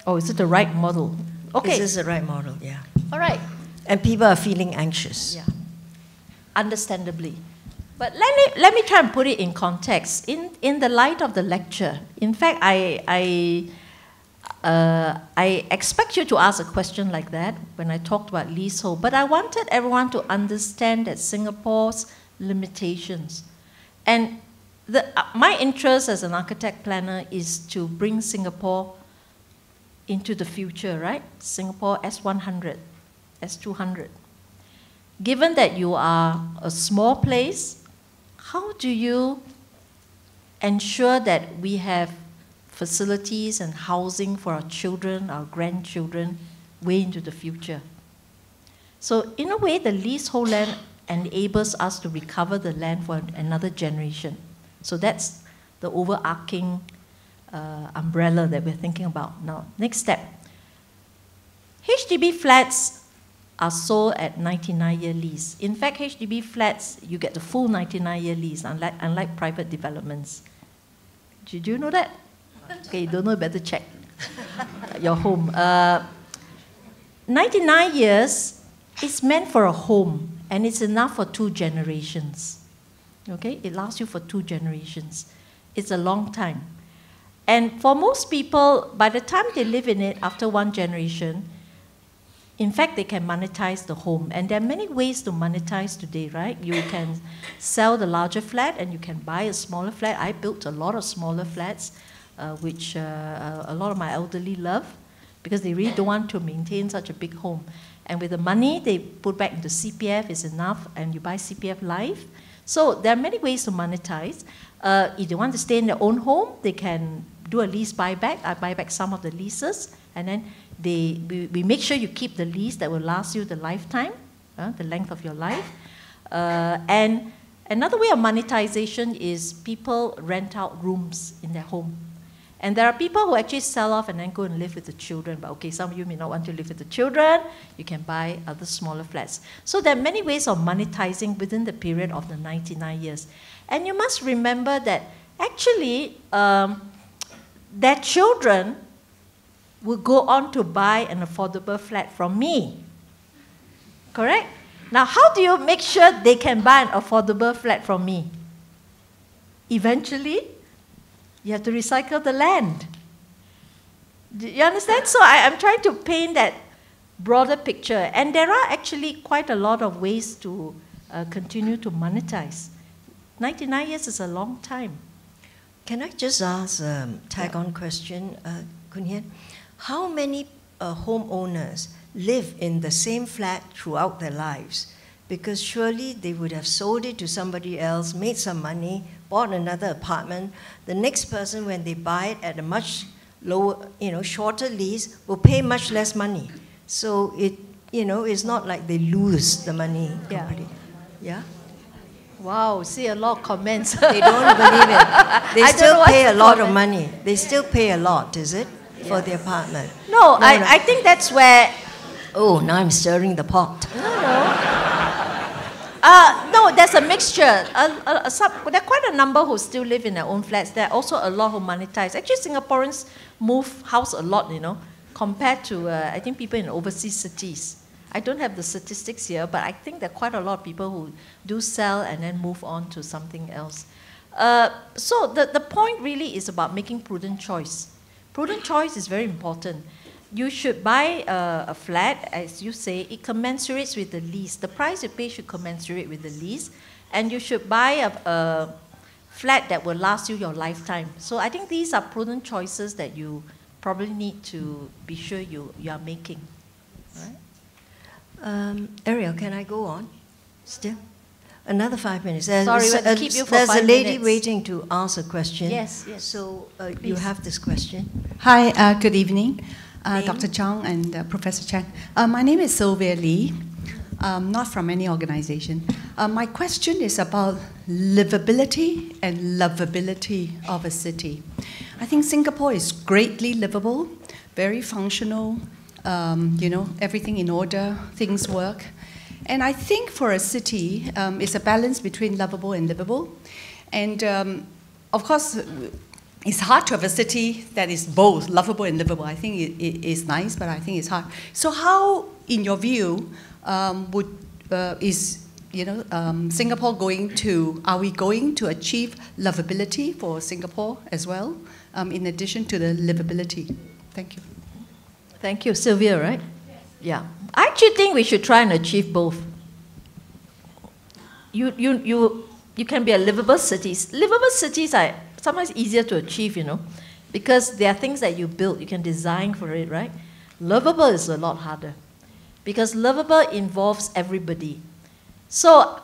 Oh, is it the right model? Okay. This is the right model, yeah. All right. And people are feeling anxious. Yeah. Understandably. But let me try and put it in context. In the light of the lecture, in fact, I expect you to ask a question like that when I talked about leasehold, but I wanted everyone to understand that Singapore's limitations. And my interest as an architect planner is to bring Singapore into the future, right? Singapore S100, S200. Given that you are a small place, how do you ensure that we have facilities and housing for our children, our grandchildren, way into the future? So in a way, the leasehold land enables us to recover the land for another generation. So that's the overarching umbrella that we're thinking about. Now, next step. HDB flats are sold at 99-year lease. In fact, HDB flats, you get the full 99-year lease, unlike private developments. Did you know that? Okay, you don't know, better check your home. 99 years is meant for a home, and it's enough for 2 generations. Okay, it lasts you for 2 generations. It's a long time. And for most people, by the time they live in it after 1 generation, in fact, they can monetize the home. And there are many ways to monetize today, right? You can sell the larger flat and you can buy a smaller flat. I built a lot of smaller flats, which a lot of my elderly love, because they really don't want to maintain such a big home. And with the money they put back into CPF is enough, and you buy CPF Life. So there are many ways to monetize. If they want to stay in their own home, they can do a lease buyback. I buy back some of the leases, and then we make sure you keep the lease that will last you the lifetime, the length of your life. And another way of monetization is people rent out rooms in their home. And there are people who actually sell off and then go and live with the children. But okay, some of you may not want to live with the children. You can buy other smaller flats. So there are many ways of monetizing within the period of the 99 years. And you must remember that actually their children will go on to buy an affordable flat from me. Correct? Now, how do you make sure they can buy an affordable flat from me? Eventually, you have to recycle the land. Do you understand? So I'm trying to paint that broader picture. And there are actually quite a lot of ways to continue to monetize. 99 years is a long time. Can I just ask a tag-on question, Koon Hian? How many homeowners live in the same flat throughout their lives? Because surely they would have sold it to somebody else, made some money, bought another apartment. The next person, when they buy it at a much lower, shorter lease, will pay much less money. So it's not like they lose the money completely. Yeah? Wow, see a lot of comments. They don't believe it. They still pay a lot of money. They still pay a lot, is it, for the apartment? No, I think that's where... Oh, now I'm stirring the pot. No, there's a mixture. There are quite a number who still live in their own flats. There are also a lot who monetize. Actually, Singaporeans move house a lot, compared to, I think, people in overseas cities. I don't have the statistics here, but I think there are quite a lot of people who do sell and then move on to something else. So the point really is about making prudent choice. Prudent choice is very important. You should buy a flat, as you say, it commensurates with the lease. The price you pay should commensurate with the lease. And you should buy a flat that will last you your lifetime. So I think these are prudent choices that you probably need to be sure you are making. Right? Ariel, can I go on still? Another 5 minutes. Sorry, we'll keep you for 5 minutes. There's a lady waiting to ask a question. Yes. So you have this question. Hi, good evening. Dr. Cheong and Professor Chan. My name is Sylvia Lee, not from any organization. My question is about livability and lovability of a city. I think Singapore is greatly livable, very functional, everything in order, things work. And I think for a city, it's a balance between lovable and livable. And of course, it's hard to have a city that is both lovable and livable. I think it is nice, but I think it's hard. So how, in your view, is Singapore are we going to achieve lovability for Singapore as well, in addition to the livability? Thank you. Thank you. Sylvia, right? Yes. Yeah. I actually think we should try and achieve both. You can be a livable cities. Livable cities are sometimes easier to achieve, because there are things that you build, you can design for it, right? Lovable is a lot harder, because lovable involves everybody. So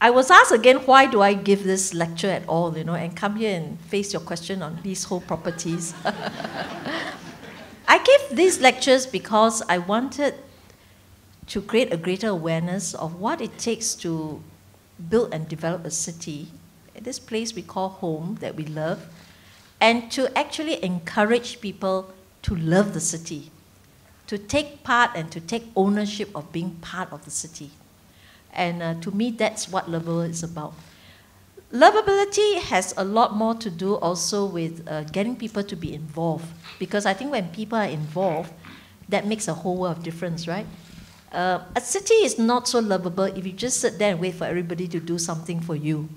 I was asked again, why do I give this lecture at all, and come here and face your question on leasehold properties. I gave these lectures because I wanted to create a greater awareness of what it takes to build and develop a city, this place we call home that we love, and to actually encourage people to love the city, to take part and to take ownership of being part of the city. And to me, that's what lovable is about. Lovability has a lot more to do also with getting people to be involved. Because I think when people are involved, that makes a whole world of difference, right? A city is not so lovable if you just sit there and wait for everybody to do something for you.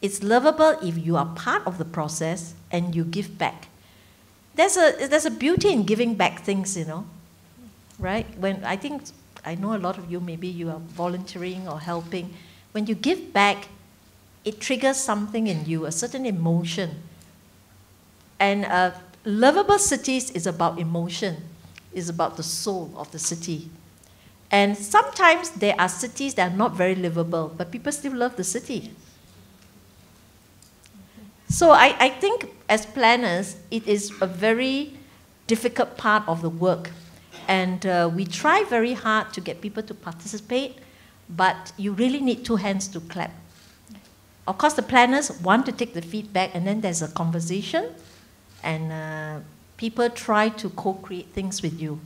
It's lovable if you are part of the process and you give back. There's a beauty in giving back things, you know, right? When I know a lot of you, maybe you are volunteering or helping. When you give back, it triggers something in you, a certain emotion. And lovable cities is about emotion, is about the soul of the city. And sometimes there are cities that are not very livable, but people still love the city. So I think as planners, it is a very difficult part of the work. And we try very hard to get people to participate, but you really need two hands to clap. Of course, the planners want to take the feedback, and then there's a conversation, and people try to co-create things with you.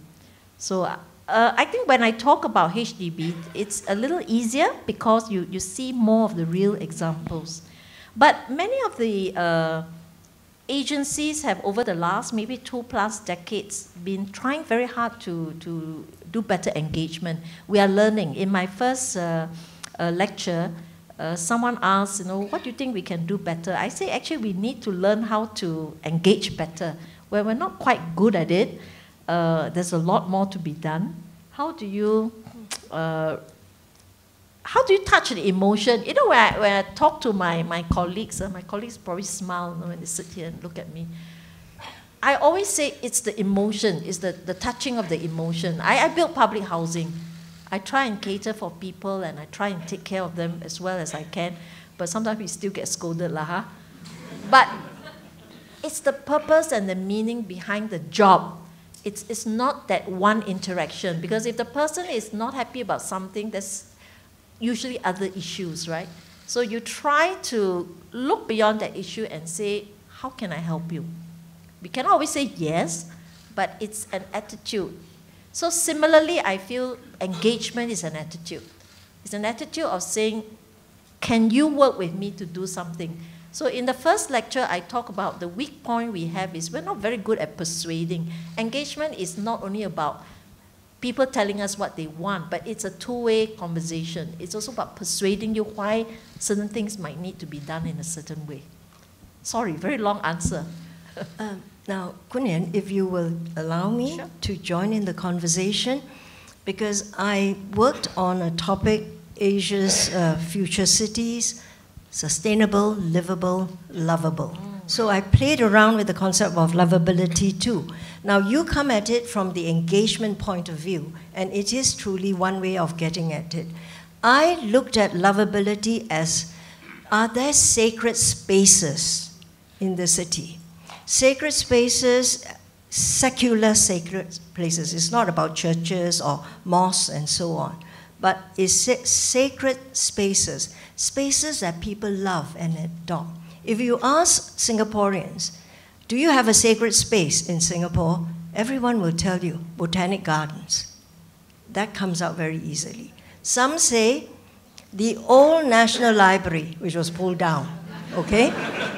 So I think when I talk about HDB, it's a little easier because you see more of the real examples. But many of the agencies have, over the last maybe 2+ decades, been trying very hard to do better engagement. We are learning. In my first lecture, someone asked, what do you think we can do better? I say, actually, we need to learn how to engage better. Well, we're not quite good at it. There's a lot more to be done. How do you touch the emotion? You know, when I talk to my colleagues probably smile when they sit here and look at me. I always say it's the emotion, it's the touching of the emotion. I build public housing. I try and cater for people, and I try and take care of them as well as I can. But sometimes we still get scolded, huh? But it's the purpose and the meaning behind the job. It's not that one interaction. Because if the person is not happy about something, there's usually other issues, right? So you try to look beyond that issue and say, how can I help you? We cannot always say yes, but it's an attitude. So similarly, I feel engagement is an attitude. It's an attitude of saying, can you work with me to do something? So in the first lecture, I talk about the weak point we have is we're not very good at persuading. Engagement is not only about people telling us what they want, but it's a two-way conversation. It's also about persuading you why certain things might need to be done in a certain way. Sorry, very long answer. Now, Koon, if you will allow me to join in the conversation, because I worked on a topic, Asia's future cities, sustainable, livable, lovable. So I played around with the concept of lovability too. Now you come at it from the engagement point of view, and it is truly one way of getting at it. I looked at lovability as, are there sacred spaces in the city? Sacred spaces, secular sacred places. It's not about churches or mosques and so on, but it's sacred spaces, spaces that people love and adopt. If you ask Singaporeans, do you have a sacred space in Singapore? Everyone will tell you, botanic gardens. That comes out very easily. Some say the old National Library, which was pulled down, okay?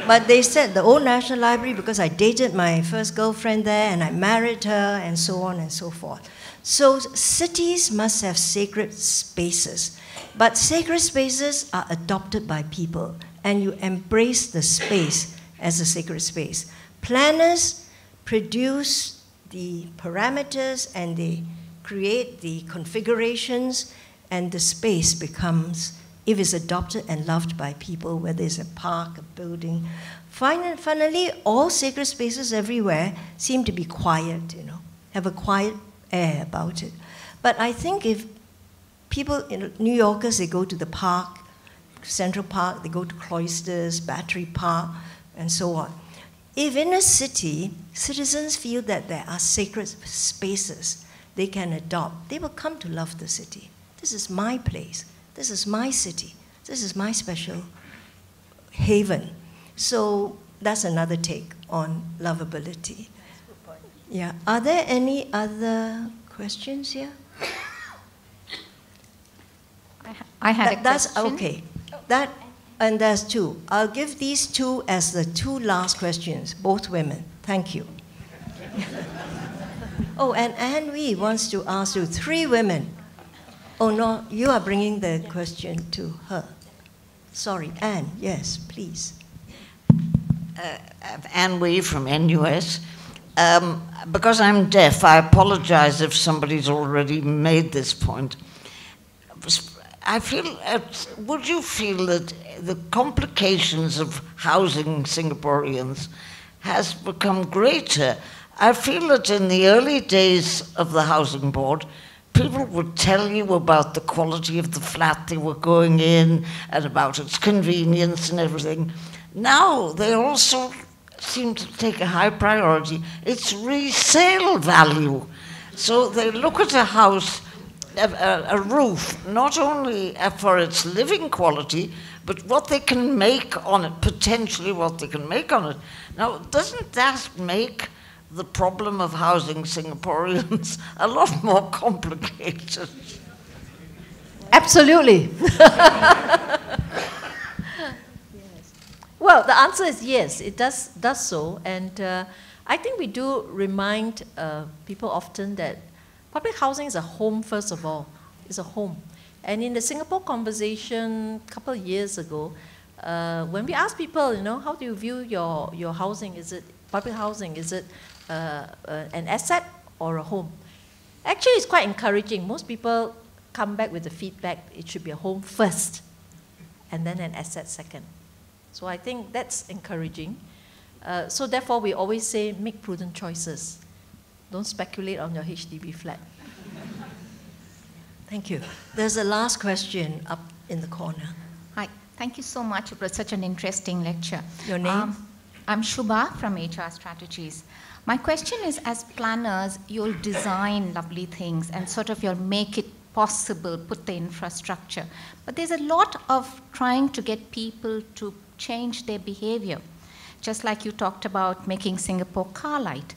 But they said the old National Library because I dated my first girlfriend there and I married her and so on and so forth. So cities must have sacred spaces, but sacred spaces are adopted by people, and you embrace the space as a sacred space. Planners produce the parameters and they create the configurations, and the space becomes, if it's adopted and loved by people, whether it's a park, a building. Finally, all sacred spaces everywhere seem to be quiet, have a quiet air about it. But I think if people, New Yorkers, they go to the park, Central Park, they go to Cloisters, Battery Park, and so on. If in a city, citizens feel that there are sacred spaces they can adopt, they will come to love the city. This is my place. This is my city. This is my special haven. So that's another take on lovability. Yeah. Are there any other questions here? I had a question. That's okay. That, and there's two. I'll give these two as the two last questions, both women. Thank you. Oh, and Anne Wee wants to ask you, three women. Oh, no, you are bringing the question to her. Sorry, Anne, yes, please. Anne Wee from NUS. Because I'm deaf, I apologize if somebody's already made this point. I feel, would you feel that the complications of housing Singaporeans has become greater? I feel that in the early days of the housing board, people would tell you about the quality of the flat they were going in and about its convenience and everything. Now they also seem to take a high priority. It's resale value. So they look at a house, a roof, not only for its living quality, but what they can make on it, potentially what they can make on it. Now, doesn't that make the problem of housing Singaporeans a lot more complicated? Absolutely. Well, the answer is yes, it does so. And I think we do remind people often that public housing is a home, first of all. It's a home. And in the Singapore conversation a couple of years ago, when we asked people, you know, how do you view your housing? Is it public housing? Is it an asset or a home? Actually, it's quite encouraging. Most people come back with the feedback, it should be a home first, and then an asset second. So I think that's encouraging. So therefore, we always say, make prudent choices. Don't speculate on your HDB flat. Thank you. There's a last question up in the corner. Hi, thank you so much. It was such an interesting lecture. Your name? I'm Shubha from HR Strategies. My question is, as planners, you'll design lovely things and sort of you'll make it possible, put the infrastructure. But there's a lot of trying to get people to change their behavior. Just like you talked about making Singapore car light.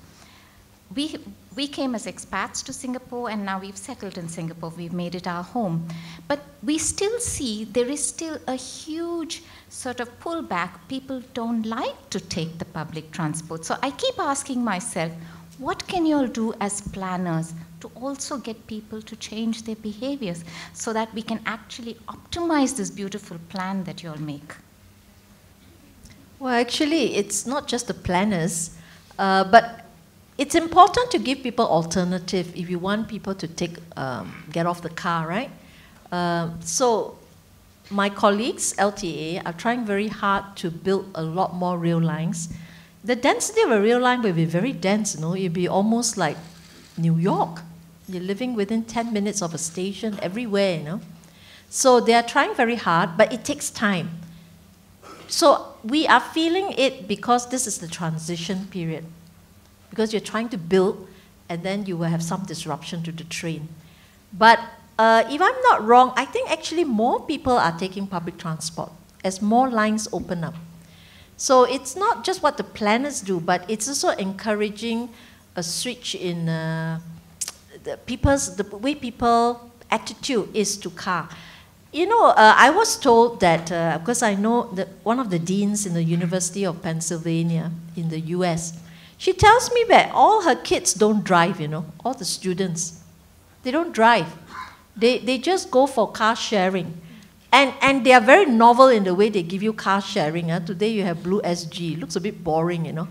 We came as expats to Singapore and now we've settled in Singapore. We've made it our home. But we still see there is still a huge sort of pullback. People don't like to take the public transport. So I keep asking myself, what can you all do as planners to also get people to change their behaviors so that we can actually optimize this beautiful plan that you all make? Well, actually, it's not just the planners, but it's important to give people alternative if you want people to get off the car, right? So my colleagues, LTA, are trying very hard to build a lot more rail lines. The density of a rail line will be very dense, you know. It'll be almost like New York. You're living within 10 minutes of a station everywhere, you know. So they are trying very hard, but it takes time. So we are feeling it because this is the transition period. Because you're trying to build, and then you will have some disruption to the train. But if I'm not wrong, I think actually more people are taking public transport as more lines open up. So it's not just what the planners do, but it's also encouraging a switch in the way people attitude is to car. You know, I was told that, because I know that one of the deans in the University of Pennsylvania in the US, she tells me that all her kids don't drive, you know, all the students. They don't drive. They just go for car sharing. And they are very novel in the way they give you car sharing. Today you have Blue SG. It looks a bit boring, you know.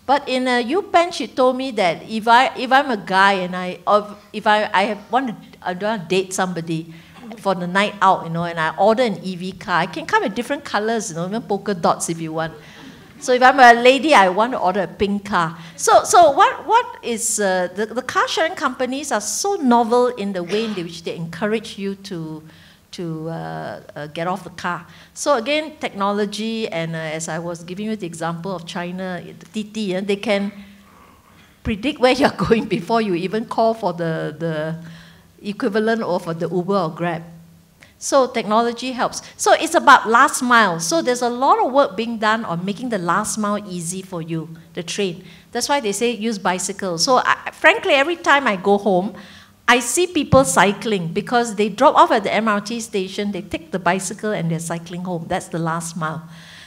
But in UPenn, she told me that if I'm a guy and I want to date somebody for the night out, you know, and I order an EV car, I can come in different colors, you know, even polka dots if you want. So if I'm a lady, I want to order a pink car. So what is the car sharing companies are so novel in the way in which they encourage you to get off the car. So again, technology, and as I was giving you the example of China, TT, they can predict where you're going before you even call for the equivalent or for the Uber or Grab. So technology helps. So it's about last mile. So there's a lot of work being done on making the last mile easy for you, the train. That's why they say use bicycles. So frankly, every time I go home, I see people cycling because they drop off at the MRT station, they take the bicycle and they're cycling home. That's the last mile.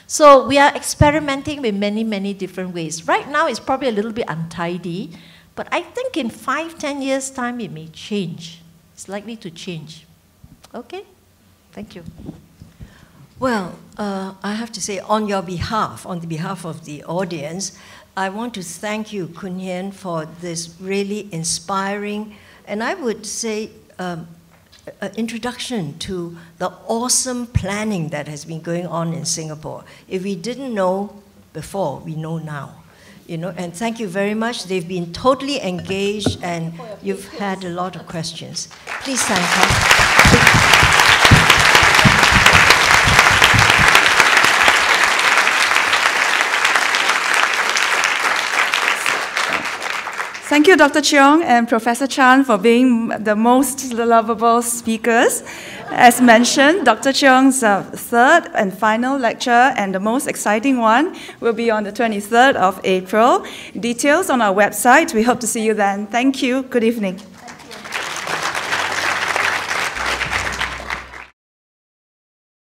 So we are experimenting with many, many different ways. Right now it's probably a little bit untidy, but I think in 5-10 years' time it may change. It's likely to change. Okay? Thank you. Well, I have to say, on your behalf, on the behalf of the audience, I want to thank you, Koon Hean, for this really inspiring, and I would say, introduction to the awesome planning that has been going on in Singapore. If we didn't know before, we know now. You know, and thank you very much. They've been totally engaged, and you've had a lot of questions. Please thank us. Thank you, Dr. Cheong and Professor Chan, for being the most lovable speakers. As mentioned, Dr. Cheong's third and final lecture, and the most exciting one, will be on the 23rd of April. Details on our website. We hope to see you then. Thank you. Good evening.